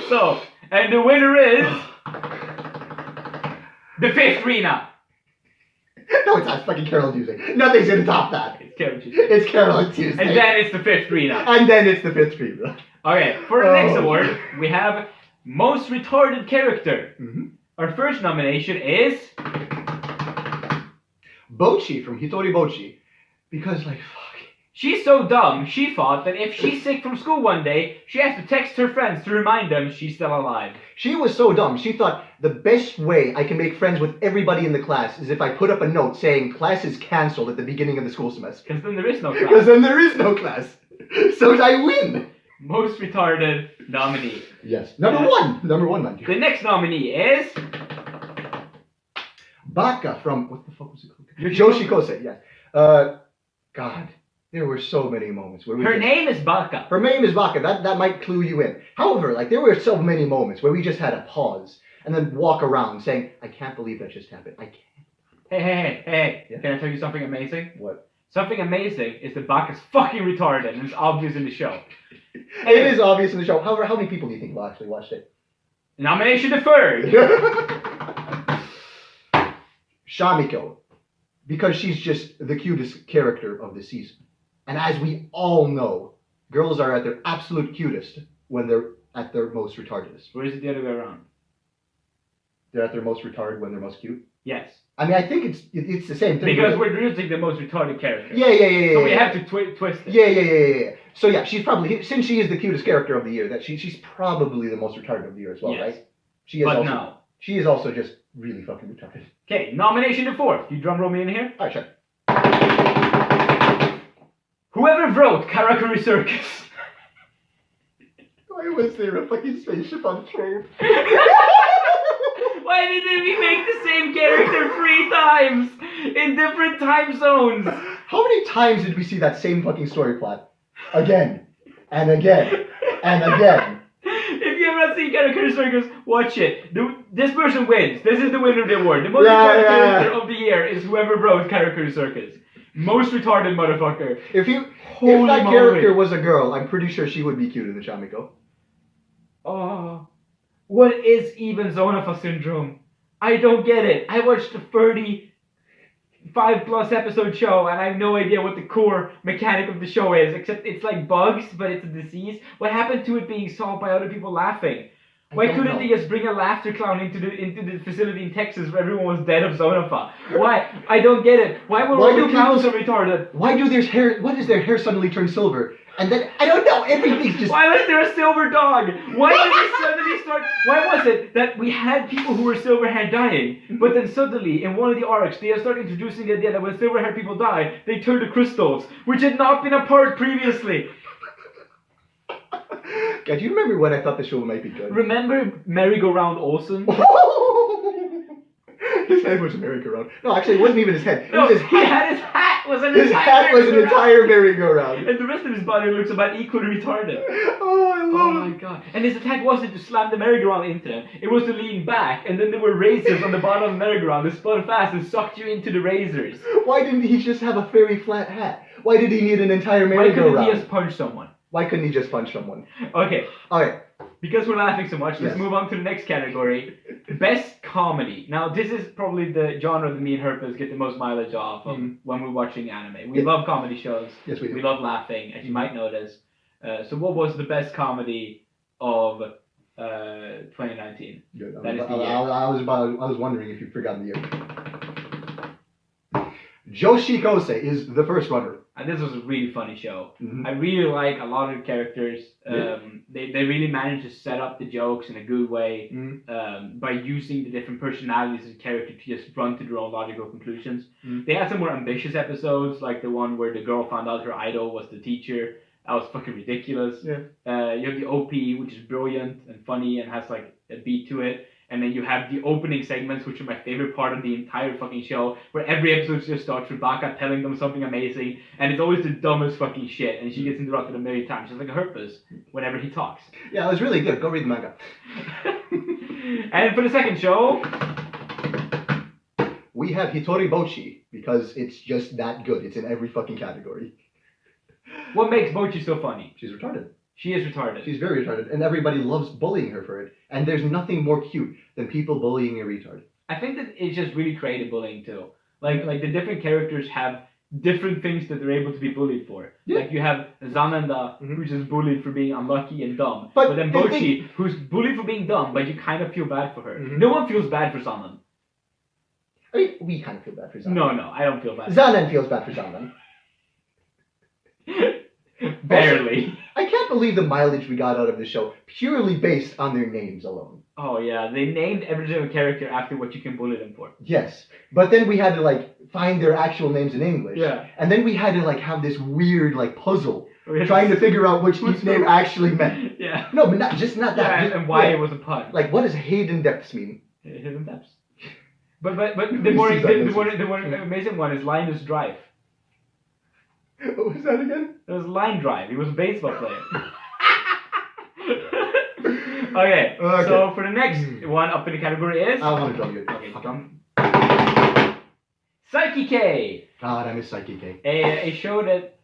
So, and the winner is the 5th Rena. No, it's not. It's fucking Carol and Tuesday. Nothing's gonna top that. It's Karen Tuesday. It's Carol and Tuesday. And then it's the 5th Rena. And then it's the 5th Rena. Okay, for the next award, we have Most Retarded Character. Our first nomination is Bochi from Hitori Bochi. Because, like, fuck, She's so dumb, she thought that if she's sick from school one day, she has to text her friends to remind them she's still alive. She was so dumb. She thought the best way I can make friends with everybody in the class is if I put up a note saying class is cancelled at the beginning of the school semester. Because then there is no Because class. then there is no class. So I win. Most retarded nominee. Yes. Number one, man. The next nominee is... Baka from, what the fuck was it called? Yoshiko. Yoshikose, yes. God, there were so many moments where we Her just- name is Baka. Her name is Baka. That might clue you in. However, like there were so many moments where we just had to pause and then walk around saying, I can't believe that just happened. I can't. Hey. Yeah. Can I tell you something amazing? What? Something amazing is that Baka's fucking retarded and it's obvious in the show. It is obvious in the show. However, how many people do you think will actually watch it? Nomination deferred. Shamiko. Because she's just the cutest character of the season. And as we all know, girls are at their absolute cutest when they're at their most retardedest. Or is it the other way around? They're at their most retarded when they're most cute. Yes. I mean, I think it's the same thing. Because we're using the most retarded character. Yeah. So we have to twist it. Yeah. So yeah, she's probably, since she is the cutest character of the year, that she's probably the most retarded of the year as well, Yes. right? She is But also, no. She is also just really fucking retarded. Okay, nomination to fourth. You drum roll me in here. Alright, sure. Whoever wrote Karakuri Circus. Why was there a fucking spaceship on a train? Why did they remake the same character 3 times in different time zones? How many times did we see that same fucking story plot? Again. And again. And again. If you have not seen Karakuri Circus, watch it. This person wins. This is the winner of the award. The most Yeah, retarded yeah. character of the year is whoever wrote Karakuri Circus. Most retarded motherfucker. If Holy that moly. character was a girl, I'm pretty sure she would be cuter than Shamiko. Oh, what is even Zonafa syndrome? I don't get it. I watched a 35+ episode show and I have no idea what the core mechanic of the show is, except it's like bugs, but it's a disease. What happened to it being solved by other people laughing? Why don't couldn't know. they just bring a laughter clown into the facility in Texas where everyone was dead of Zonafa? Why? I don't get it. Why were Why all do the clowns so people- retarded? Why do their hair, what is their hair suddenly turn silver? And then, I don't know, everything's just... Why was there a silver dog? Why did they suddenly start? Why was it that we had people who were silver-haired dying, but then suddenly in one of the arcs they started introducing the idea that when silver-haired people die, they turn to crystals, which had not been a part previously. God, do you remember when I thought the show might be good? Remember Merry-Go-Round Olsen? His head was a merry-go-round. No, actually, it wasn't even his head. It No, was his he hat. had his hat was an His hat was an entire merry-go-round. and the rest of his body looks about equally retarded. Oh, I Oh love my it. god. And his attack wasn't to slam the merry-go-round into them. It was to lean back, and then there were razors on the bottom of the merry-go-round that spun fast and sucked you into the razors. Why didn't he just have a very flat hat? Why did he need an entire Why couldn't he merry-go-round? just punch someone? Why couldn't he just punch someone? Okay, Okay. because we're laughing so much, let's Yes. move on to the next category. Best comedy. Now, this is probably the genre that me and Herpus get the most mileage off of when we're watching anime. We Yeah. love comedy shows. Yes, we do. We love laughing, as you might notice. So what was the best comedy of 2019? Good. That is the year. I was wondering if you'd forgotten the year. Joshi Kose is the first runner. And this was a really funny show. Mhm. I really like a lot of the characters. Yeah. They really managed to set up the jokes in a good way Mhm. by using the different personalities of the character to just run to their own logical conclusions. Mhm. They had some more ambitious episodes, like the one where the girl found out her idol was the teacher. That was fucking ridiculous. Yeah. You have the OP, which is brilliant and funny and has like a beat to it. And then you have the opening segments, which are my favorite part of the entire fucking show, where every episode just starts with Baka telling them something amazing, and it's always the dumbest fucking shit, and she gets interrupted a million times, just like a Herpus, whenever he talks. Yeah, it was really good. Go read the manga. And for the second show, We have Hitori Bochi because it's just that good. It's in every fucking category. what makes Bochi so funny? She's retarded. She is retarded. She's very retarded, and everybody loves bullying her for it. And there's nothing more cute than people bullying a retard. I think that it's just really creative bullying too. Like the different characters have different things that they're able to be bullied for. Yeah. Like you have Zananda, Mhm. who's just bullied for being unlucky and dumb. But But then the Bochi, who's bullied for being dumb, but you kind of feel bad for her. Mhm. No one feels bad for Zanan. I mean, we kind of feel bad for Zanan. No, I don't feel bad. Zanan feels bad for Zanan. Barely. I can't believe the mileage we got out of the show purely based on their names alone. Oh yeah, they named every single character after what you can bully them for. Yes, but then we had to like find their actual names in English. Yeah. And then we had to like have this weird like puzzle trying to figure out which each name actually meant. Yeah. No, but not that. Yeah, Just, and why it was a pun. Like, what does hidden depths mean? Hidden depths. But the me more see that the more amazing one is Linus Drive. What was that again? It was Line Drive. He was a baseball player. Okay. So for the next one up in the category is. I want to drum you. Okay, drum. Psyche K. God, I miss Psyche K. A show that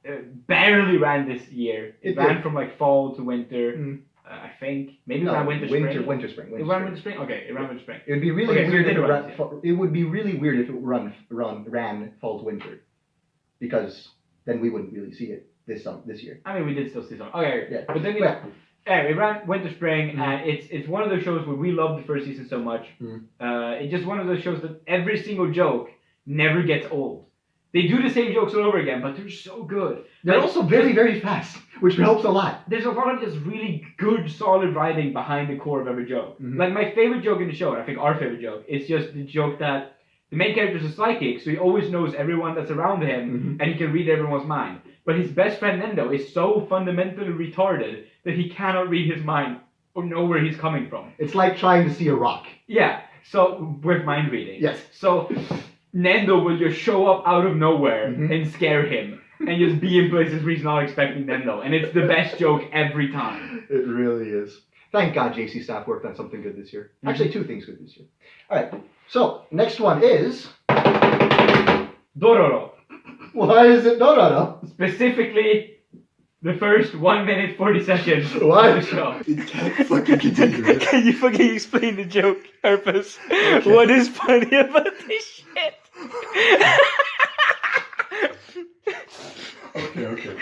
barely ran this year. It ran did. from like fall to winter. I think maybe it ran winter, spring. Winter, It ran winter, spring. Okay, it ran winter, spring. It would be really weird if it would be really weird if it ran fall to winter, because then we wouldn't really see it this year. I mean, we did still see some. Okay, Yeah. but then anyway, it ran winter, spring, and it's one of those shows where we loved the first season so much. It's just one of those shows that every single joke never gets old. They do the same jokes all over again, but they're so good. They're also very, very fast, which helps a lot. There's a lot of just really good, solid writing behind the core of every joke. Like, my favorite joke in the show, and I think our favorite joke, is just the joke that the main character is a psychic, so he always knows everyone that's around him, and he can read everyone's mind. But his best friend, Nendo, is so fundamentally retarded that he cannot read his mind or know where he's coming from. It's like trying to see a rock. Yeah, so, with mind reading. Yes. So, Nendo will just show up out of nowhere and scare him. And just be in places where he's not expecting Nendo. And it's the best joke every time. It really is. Thank God JC staff worked on something good this year. Actually, 2 things good this year. Alright, so next one is... Dororo. Why is it Dororo? Specifically, the first 1 minute 40 seconds Why? of the show. It can't fucking continue. Can you fucking explain the joke, Herpus? Okay. What is funny about this shit? Okay.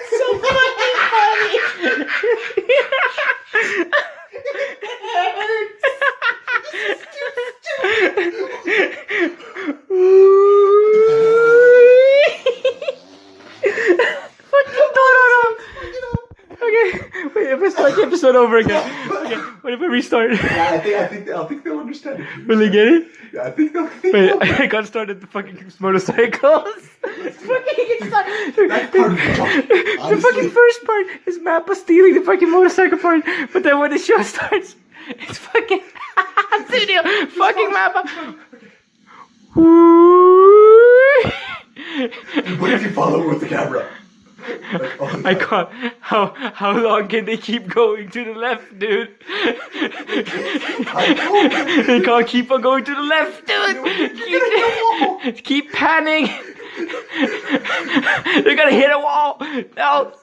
So fucking funny. Episode over again. Okay, what if I restart? Yeah, I think they'll understand it. Will they get it? Yeah, I think they'll. Wait, I got started the fucking motorcycles. It's fucking started. That's part of the joke. The Honestly. fucking first part is Mappa stealing the fucking motorcycle part, but then when the show starts, it's fucking studio fucking Mappa. What if you follow with the camera? Like, oh, I can't. How long can they keep going to the left, dude? They can't keep on going to the left, dude. Keep panning. They're gonna hit a wall. No.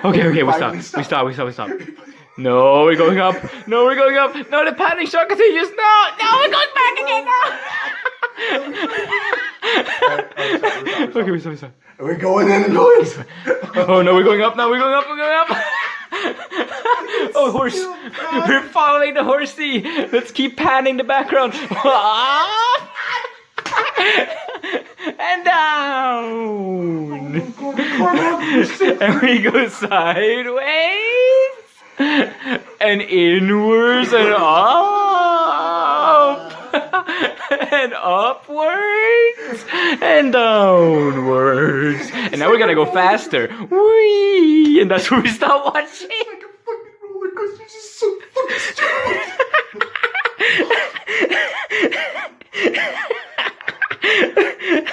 Okay, we stop. No, we're going up. No, we're going up. No, the panning shot continues. No, we're going back again now. Okay, we stop. We're going in and going. Oh no, we're going up now. We're going up. Oh, horse. We're following the horsey. Let's keep panning the background. And down. And we go sideways. And inwards and up. And upwards. And downwards. And now we're gonna go faster. Whee! And that's where we stop watching. Like a fucking roller coaster, just so fucking stupid.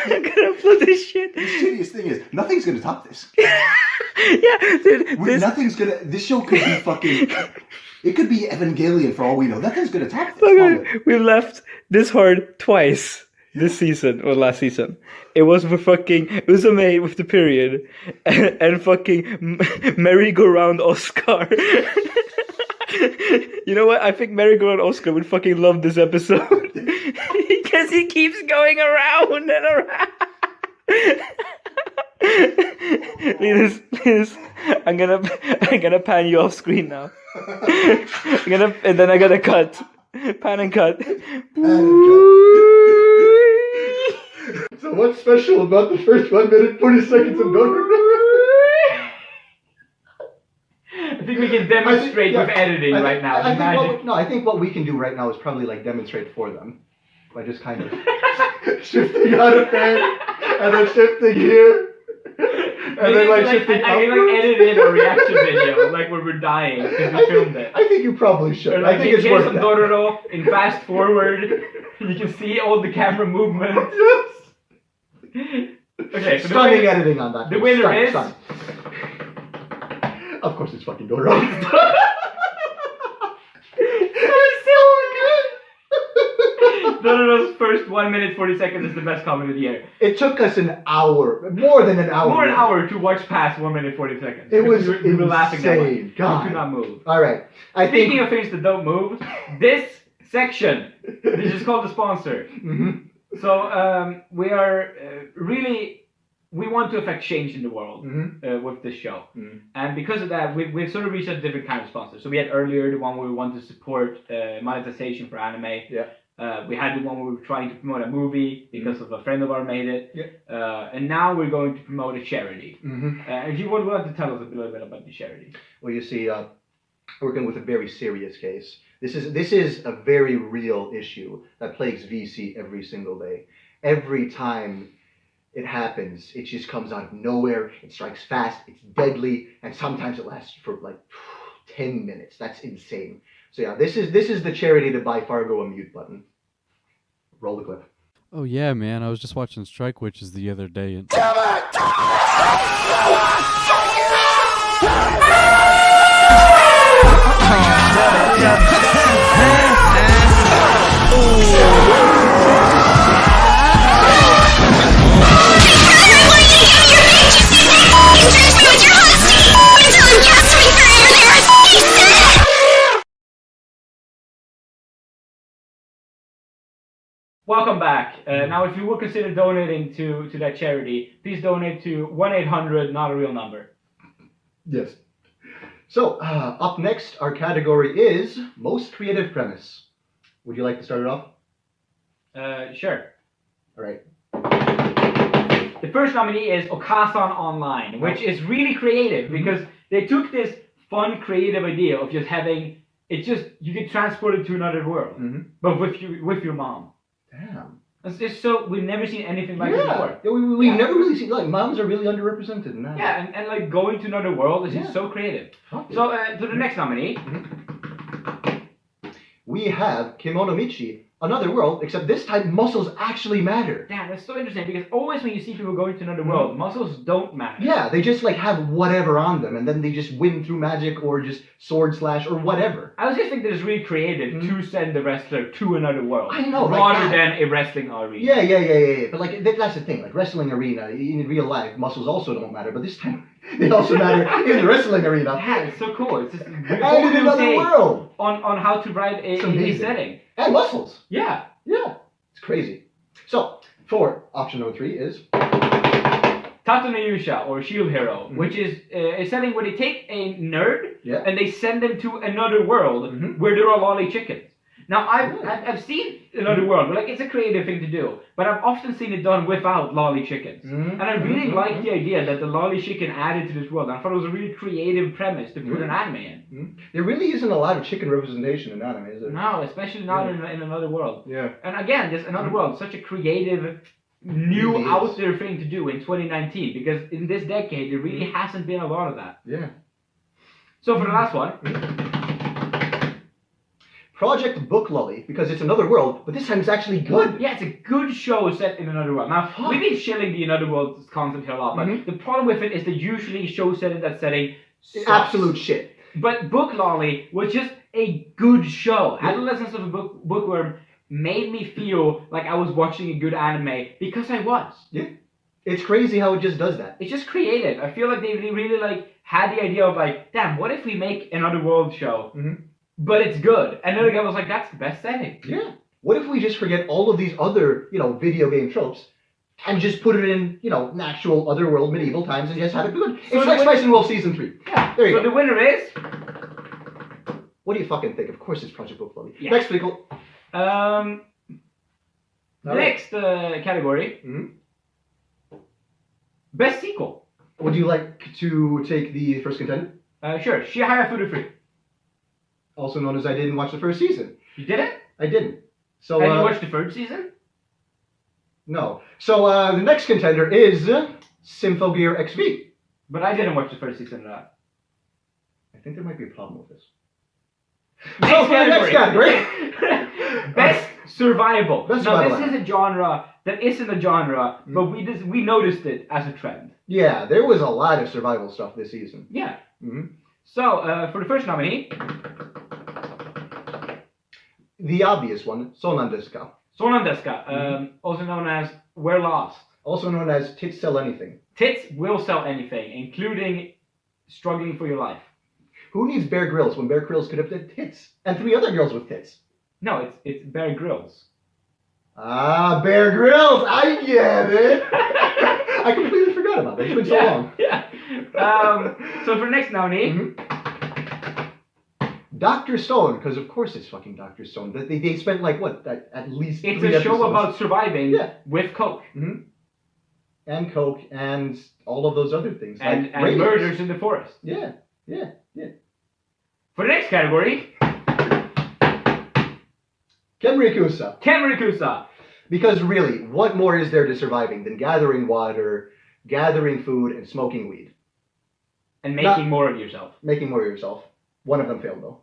I'm gonna upload this shit. The shittiest thing is, nothing's gonna top this. Yeah, dude. Nothing's gonna. This show could be fucking. It could be Evangelion for all we know. Nothing's gonna top this. Okay, we left this hard twice this season or last season. It was for fucking Uzume with the period and fucking merry-go-round Oscar. You know what? I think merry-go-round Oscar would fucking love this episode. He gets He keeps going around and around. Linus, I'm gonna pan you off screen now. And then I'm gonna cut. Pan and cut. So what's special about the first 1 minute 40 seconds of Donut? I think we can demonstrate with editing right now. I think what we can do right now is probably like demonstrate for them by just kind of shifting out of there and then shifting here. And then like shifting I can like edit in a reaction video, like when we're dying because we filmed it. I think you probably should. Or like I think it's worth that. Dororo in fast forward, you can see all the camera movement. Yes. Okay, so Stunning editing on that. The winner is. Stunning. Of course, it's fucking Dororo. Dororo's first 1 minute 40 seconds is the best comment of the year. It took us an hour, more than an hour. To watch past 1 minute 40 seconds. It was we were laughing that much. insane. God. We could not move. All right. Speaking of things that don't move, this section, this is called the sponsor. Mm-hmm. So we are we want to affect change in the world with this show. Mm-hmm. And because of that, we've sort of researched different kind of sponsors. So we had earlier the one where we wanted to support monetization for anime. Yeah. We had the one where we were trying to promote a movie because of a friend of ours made it. Yeah. And now we're going to promote a charity. Mm-hmm. If you want to tell us a little bit about the charity. Well, you see, working with a very serious case. This is a very real issue that plagues VC every single day. Every time it happens, it just comes out of nowhere. It strikes fast. It's deadly, and sometimes it lasts for like 10 minutes. That's insane. So yeah, this is the charity to buy Fargo a mute button. Roll the clip. Oh yeah, man. I was just watching Strike Witches the other day and Welcome back. Now, if you will consider donating to that charity, please donate to 1-800, not a real number. Yes. So, up next, our category is Most Creative Premise. Would you like to start it off? Sure. All right. The first nominee is Okasan Online, which is really creative because they took this fun, creative idea of just having it you get transported to another world, but with your mom. Damn. It's just so we've never seen anything like it before. Yeah, we've never really seen, like, moms are really underrepresented in that. Yeah, and like going to another world is just so creative. Okay. So to the next nominee. We have Kimono Michi, Another World, except this time muscles actually matter. Yeah, that's so interesting because always when you see people going to another world, muscles don't matter. Yeah, they just like have whatever on them, and then they just win through magic or just sword slash or whatever. I was just thinking that it's really creative to send the wrestler to another world. I know, rather than a wrestling arena. Yeah. But like that's the thing, like wrestling arena in real life, muscles also don't matter, but this time they also matter in the wrestling arena. Yeah, it's so cool. It's just and in another world on how to ride a setting. And muscles. Yeah. It's crazy. So, for option number 3 is Tato no Yusha, or Shield Hero, which is a setting where they take a nerd and they send them to another world where there are lolly chickens. Now, I've seen another world, but like it's a creative thing to do, but I've often seen it done without lolly chickens. And I really like the idea that the lolly chicken added to this world. I thought it was a really creative premise to put an anime in. There really isn't a lot of chicken representation in anime, is there? No, especially not in another world. Yeah. And again, just another world, such a creative, new, out there thing to do in 2019, because in this decade, there really hasn't been a lot of that. Yeah. So for the last one... Project Book Lolly, because it's another world, but this time it's actually good. Yeah, it's a good show set in another world. Now, we've been shilling the another world concept here a lot, but the problem with it is that usually shows set in that setting sucks. Absolute shit. But Book Lolly was just a good show. Adolescence of a Bookworm made me feel like I was watching a good anime because I was. Yeah. It's crazy how it just does that. It's just creative. I feel like they really like had the idea of like, damn, what if we make another world show? But it's good. And then the guy was like, that's the best setting. Yeah. What if we just forget all of these other, video game tropes and just put it in, an actual otherworld medieval times and just have it be good? So It's like Spice and Wolf Season 3. Yeah. There you so go. the winner is. What do you fucking think? Of course it's Project Book Club. Yeah. Next, Pickle. The next category. Mhm. Best sequel. Would you like to take the first contender? Sure. Shihaya Fudu Free. Also known as I didn't watch the first season. You did it? I didn't. So, Have you watched the third season? No. So, the next contender is Symphogear XV. But I didn't watch the first season of that. I think there might be a problem with this. Next So, for the next category. Best survival. Best now, survival this is a genre that isn't a genre, but we noticed it as a trend. Yeah, there was a lot of survival stuff this season. Yeah. Mm-hmm. So, for the first nominee, The obvious one, Sonan Desuka. Sonan Desuka, also known as We're Lost. Also known as Tits Sell Anything. Tits will sell anything, including struggling for your life. Who needs Bear Grylls when Bear Grylls could have did tits? And 3 other girls with tits. No, it's Bear Grylls. Ah, Bear Grylls! I get it! I completely forgot about that. It's been so long. Yeah. So for next nominee, Dr. Stone, because of course it's fucking Dr. Stone. They spent like, what, at least it's 3 a show episodes. about surviving Yeah. with coke. And coke and all of those other things. And radios. murders in the forest. Yeah. For the next category, Kenrikusa. Kenrikusa. Because really, what more is there to surviving than gathering water, gathering food, and smoking weed? And making more of yourself. Making more of yourself. One of them failed, though.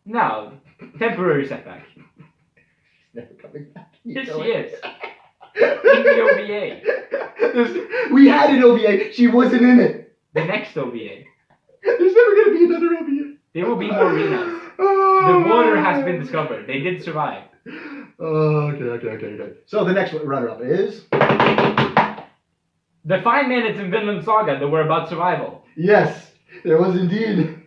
No, temporary setback. Never coming back. Yes, she is. In the OVA. We had an OVA. She wasn't in it. The next OVA. There's never going to be another OVA. There will be more arenas. Oh, The water has been discovered. They did survive. Okay. So the next runner-up is... The 5 minutes in Vinland Saga that were about survival. Yes, there was indeed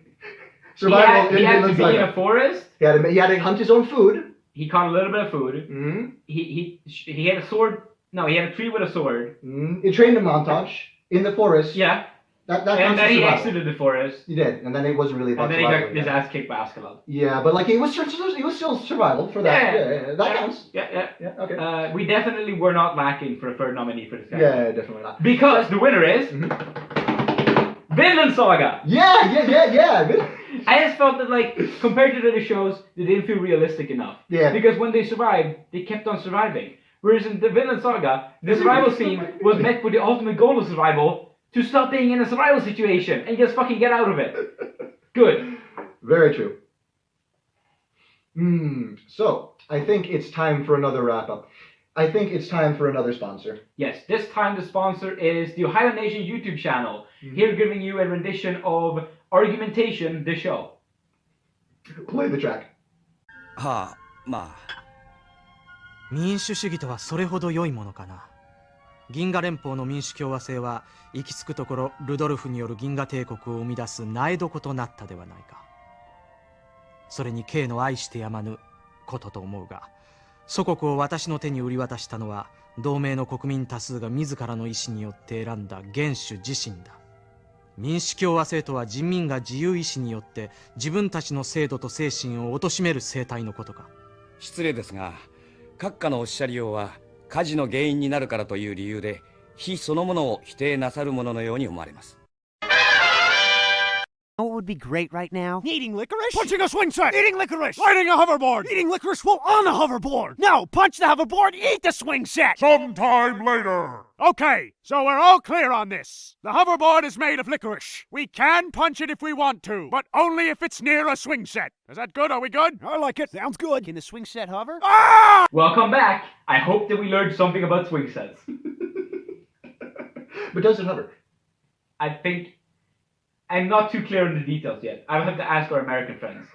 survival he had to Vinland be in Saga. a forest. He had to hunt his own food. He caught a little bit of food. Mm-hmm. He had a sword. No, he had a tree with a sword. He trained a montage in the forest. Yeah. That And counts then as he survival. exited the forest. He did, and then it wasn't really about And then he survival. got his ass kicked by Askeladd. Yeah, but like it was still survival for that. Yeah, that counts. Yeah. Okay. We definitely were not lacking for a third nominee for this guy. Yeah, definitely not. Because the winner is Vinland Saga. Yeah. I just felt that compared to the other shows, they didn't feel realistic enough. Yeah. Because when they survived, they kept on surviving. Whereas in the Vinland Saga, the survival scene was met with the ultimate goal of survival, to stop being in a survival situation and just fucking get out of it. Good. Very true. So, I think it's time for another wrap-up. I think it's time for another sponsor. Yes, this time the sponsor is the Ohio Nation YouTube channel. Here giving you a rendition of Argumentation, the show. Play the track. はあ、まあ。民主主義とはそれほど良いものかな。銀河連邦の民主共和制は行き着くところルドルフによる銀河帝国を生み出す苗床となったではないか。それにKの愛してやまぬことと思うが、祖国を私の手に売り渡したのは同盟の国民多数が自らの意思によって選んだ元首自身だ。民主共和制とは人民が自由意志によって自分たちの制度と精神を貶める政体のことか。失礼ですが、閣下のおっしゃりようは火事の原因になるからという理由で火そのものを否定なさるもののように思われます。What would be great right now? Eating licorice? Punching a swing set! Eating licorice! Riding a hoverboard! Eating licorice while on a hoverboard! No! Punch the hoverboard, eat the swing set! Sometime later! Okay, so we're all clear on this. The hoverboard is made of licorice. We can punch it if we want to, but only if it's near a swing set. Is that good? Are we good? I like it. Sounds good. Can the swing set hover? Ah! Welcome back. I hope that we learned something about swing sets. But does it hover? I think I'm not too clear on the details yet. I will have to ask our American friends.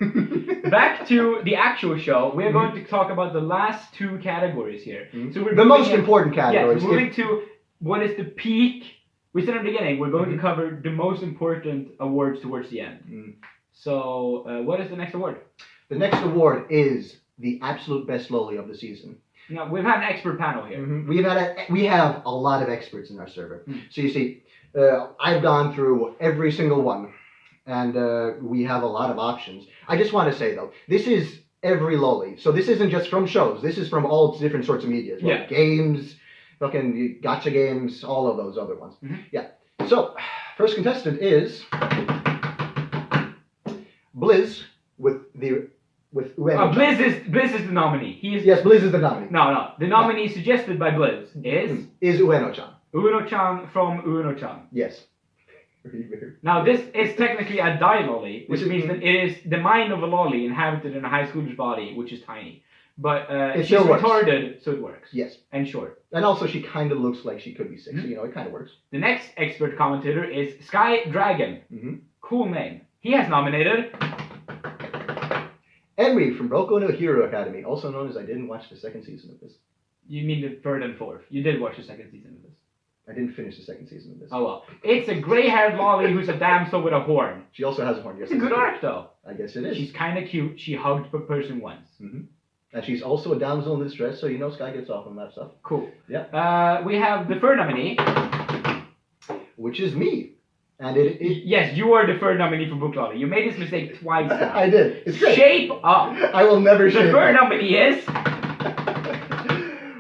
Back to the actual show, we are going to talk about the last 2 categories here. So we're the most important categories. Yes, moving to what is the peak. We said in the beginning, we're going to cover the most important awards towards the end. So, what is the next award? The next award is the absolute best loli of the season. Now, we've had an expert panel here. We have a lot of experts in our server. So you see, I've gone through every single one, and we have a lot of options. I just want to say though, this is every loli. So this isn't just from shows. This is from all different sorts of media. Yeah. Games, fucking gacha games, all of those other ones. Yeah. So first contestant is Blizz with Ueno. Blizz is the nominee. Yes, Blizz is the nominee. No. The nominee suggested by Blizz is Ueno-chan. Ueno-chan from Ueno-chan. Yes. Now this is technically a dai lolly, which means that it is the mind of a lolly inhabited in a high schooler's body, which is tiny. But she's retarded, so it works. Yes. And short. And also she kind of looks like she could be 6, so you know, it kind of works. The next expert commentator is Sky Dragon. Cool name. He has nominated Henry from Boku no Hero Academy, also known as I didn't watch the second season of this. You mean the third and fourth. You did watch the second season of this. I didn't finish the second season of this. Oh well. It's a grey-haired lolly who's a damsel with a horn. She also has a horn, yes. It's a good arc though. I guess it is. She's kind of cute. She hugged a person once. And she's also a damsel in distress, so you know Sky gets off on that stuff. Cool. Yeah. We have the third nominee. Which is me. And yes, you are the third nominee for Book Lolly. You made this mistake twice now. I did. It's great. Shape up. I will never shape up. The third nominee is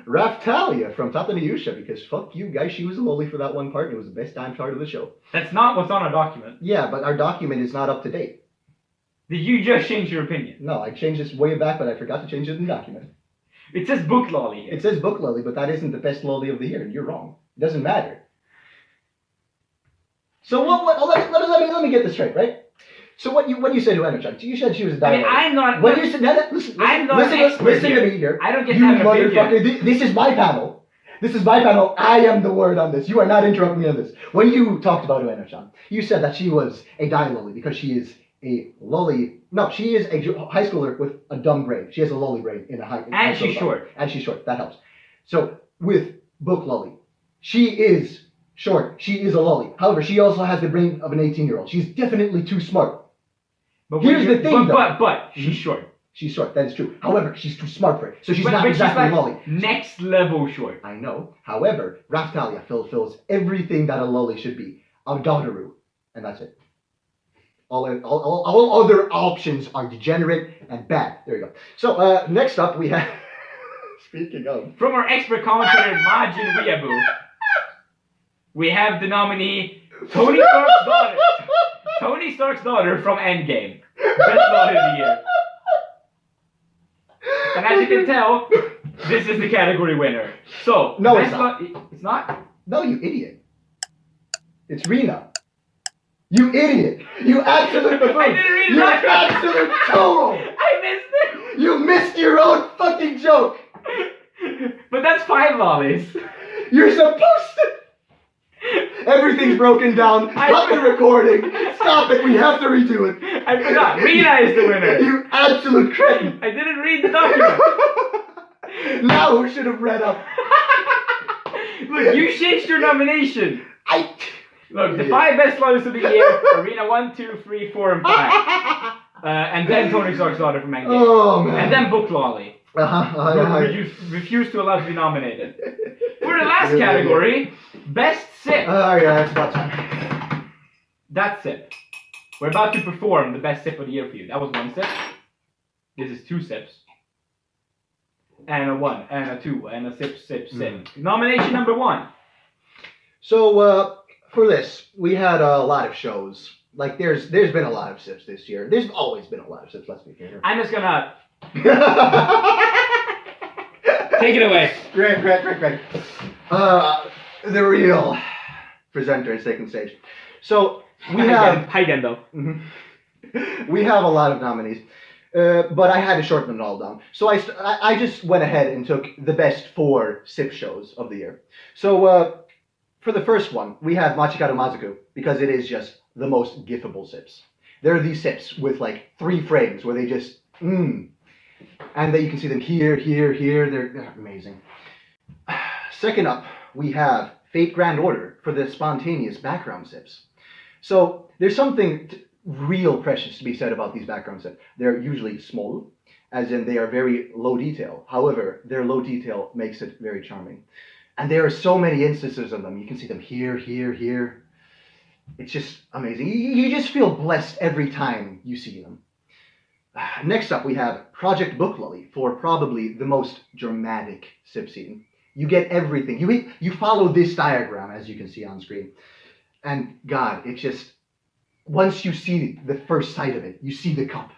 Raftalia from Tatanayusha, because fuck you guys, she was a loli for that one part, and it was the best time part of the show. That's not what's on our document. Yeah, but our document is not up to date. Did you just change your opinion? No, I changed this way back, but I forgot to change it in the document. It says Book Lolly here. It says Book Lolly, but that isn't the best loli of the year, and you're wrong. It doesn't matter. So let me get this straight, right? So when you said Ueno-chan, you said she was a dai. I mean, I'm not. When you said listen to me here. I don't get you to have an motherfucker. opinion. This is my panel. This is my panel. I am the word on this. You are not interrupting me on this. When you talked about Ueno-chan, you said that she was a dai loli because she is a loli. No, she is a high schooler with a dumb brain. She has a loli brain in a high. And she's short. And she's short. That helps. So with Book Lolly, she is short. She is a loli. However, she also has the brain of an 18-year-old. She's definitely too smart. But here's the thing, though. But she's short. She's short. That is true. However, she's too smart for it. So she's not exactly a loli. Next level short. I know. However, Raftalia fulfills everything that a loli should be. A Dotaru. And that's it. All other options are degenerate and bad. There you go. So, next up we have... Speaking of... From our expert commentator, Majin Weeaboo, we have the nominee, Tony Stark's daughter. Tony Stark's daughter from Endgame. Best lolly of the year. And as you can tell, this is the category winner. So, no, it's not. It's not? No, you idiot. It's Rena. You idiot! You absolute buffoon! I didn't read it. You absolute total! I missed it! You missed your own fucking joke! But that's 5 lollies. You're supposed to... Everything's broken down. Stop the recording. Stop it. We have to redo it. I forgot. Rena is the winner. You absolute cretin. I didn't read the document. Now who should have read up? Look, you changed your nomination. Look, the 5 best lollies of the year are Rena 1, 2, 3, 4, and 5. And then Tony Stark's daughter from Endgame. Oh, man. And then Book Lolly. You refuse to allow to be nominated. For the last category, Best Sip. Oh, yeah, it's about time. That sip. We're about to perform the best sip of the year for you. That was 1 sip. This is 2 sips. And a 1, and a 2, and a sip. Nomination number 1. So, for this, we had a lot of shows. Like, there's been a lot of sips this year. There's always been a lot of sips, let's be fair. I'm just gonna... Take it away. Great. The real presenter is taking stage. So, we have... Hi, Dendo. We have a lot of nominees. But I had to shorten it all down. So I just went ahead and took the best 4 sip shows of the year. So, for the first one, we have Machikaru Mazuku, because it is just the most gifable sips. There are these sips with like 3 frames where they just, and then you can see them here. They're amazing. Second up, we have Fate Grand Order for the spontaneous background sips. So there's something real precious to be said about these background sips. They're usually small, as in they are very low detail. However, their low detail makes it very charming. And there are so many instances of them. You can see them here, here, here. It's just amazing. You just feel blessed every time you see them. Next up, we have Project Book Lolly for probably the most dramatic sip scene. You get everything. You follow this diagram, as you can see on screen. And God, it just, once you see the first sight of it, you see the cup,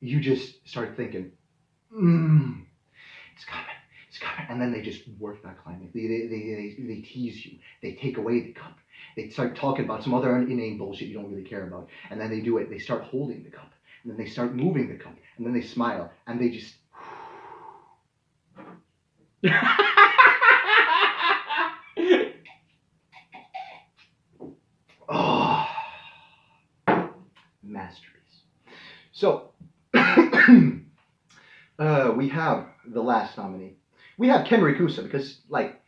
you just start thinking, it's coming, it's coming. And then they just work that climax. They tease you. They take away the cup. They start talking about some other inane bullshit you don't really care about. And then they do it. They start holding the cup. And then they start moving the cup. And then they smile. And they just... Oh, masterpiece. So, we have the last nominee. We have Ken Rikusa because, like,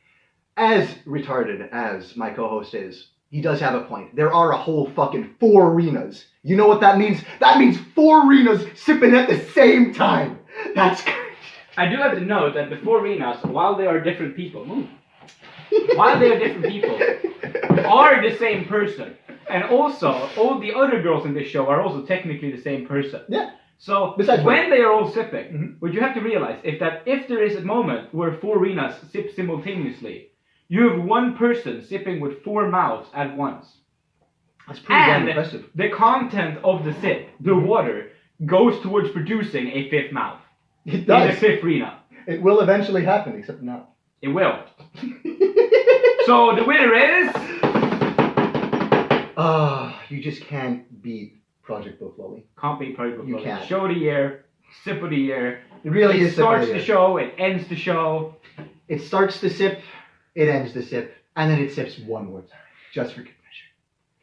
as retarded as my co-host is, he does have a point. There are a whole fucking 4 arenas. You know what that means? That means 4 arenas sipping at the same time. That's crazy. I do have to note that the 4 arenas, while they are different people, while they are different people, are the same person. And also, all the other girls in this show are also technically the same person. Yeah. So, when they are all sipping, what you have to realize is that if there is a moment where 4 arenas sip simultaneously, you have one person sipping with 4 mouths at once. That's pretty damn impressive. The content of the sip, the water, goes towards producing a 5th mouth. It does. In the 5th arena. It will eventually happen, except now. It will. So the winner is... You just can't beat Project Book Lolly. Can't beat Project Book Lolly. You can't. Show of the year, sip of the year. It really is. It starts the show, it ends the show. It starts the sip, it ends the sip, and then it sips one more time, just for good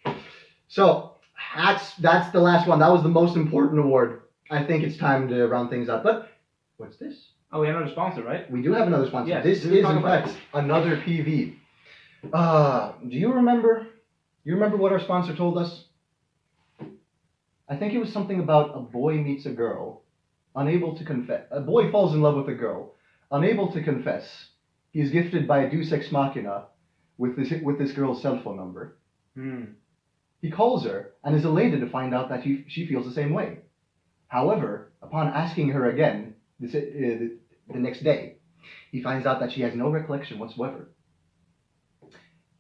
measure. So, that's the last one. That was the most important award. I think it's time to round things up. But, what's this? Oh, we have another sponsor, right? We do have another sponsor. Yes, this is, in fact, another PV. Do you remember? You remember what our sponsor told us? I think it was something about a boy meets a girl, unable to confess. A boy falls in love with a girl, unable to confess. He is gifted by a deus ex machina with this girl's cell phone number. He calls her and is elated to find out that she feels the same way. However, upon asking her again the next day, he finds out that she has no recollection whatsoever.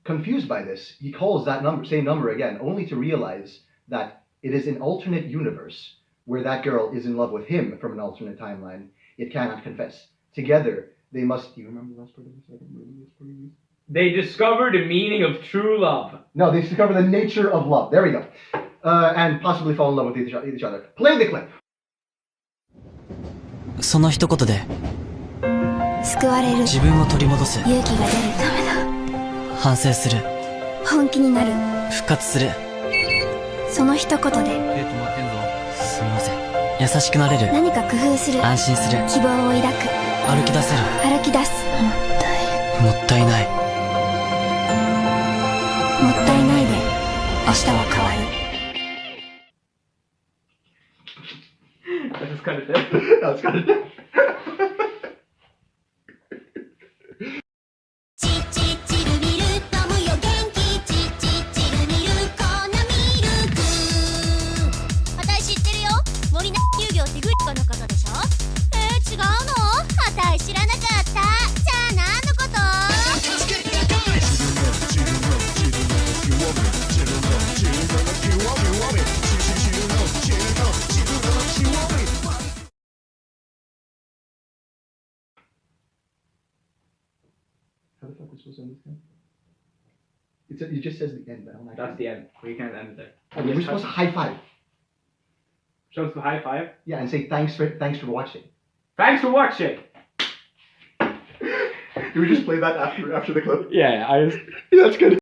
Confused by this, he calls that same number again, only to realize that it is an alternate universe where that girl is in love with him from an alternate timeline. It cannot confess. Together, they must... Do you remember the last part of this? I don't remember this part of this. They discover the meaning of true love. No, they discover the nature of love. There we go. And possibly fall in love with each other. Play the clip. その一言で救われる自分を取り戻す勇気が出るためだ反省する本気になる復活するその一言ですみません優しくなれる何か工夫する安心する希望を抱く歩き出せる歩き出すもったいないもったいないで明日は変わる Let's just cut it there. Let's cut it there. It just says the end. That's the end. We can't end it there. Oh, we're supposed to high five. Supposed to high five? Yeah, and say thanks for watching. Thanks for watching. Do we just play that after the clip? Yeah, That's good.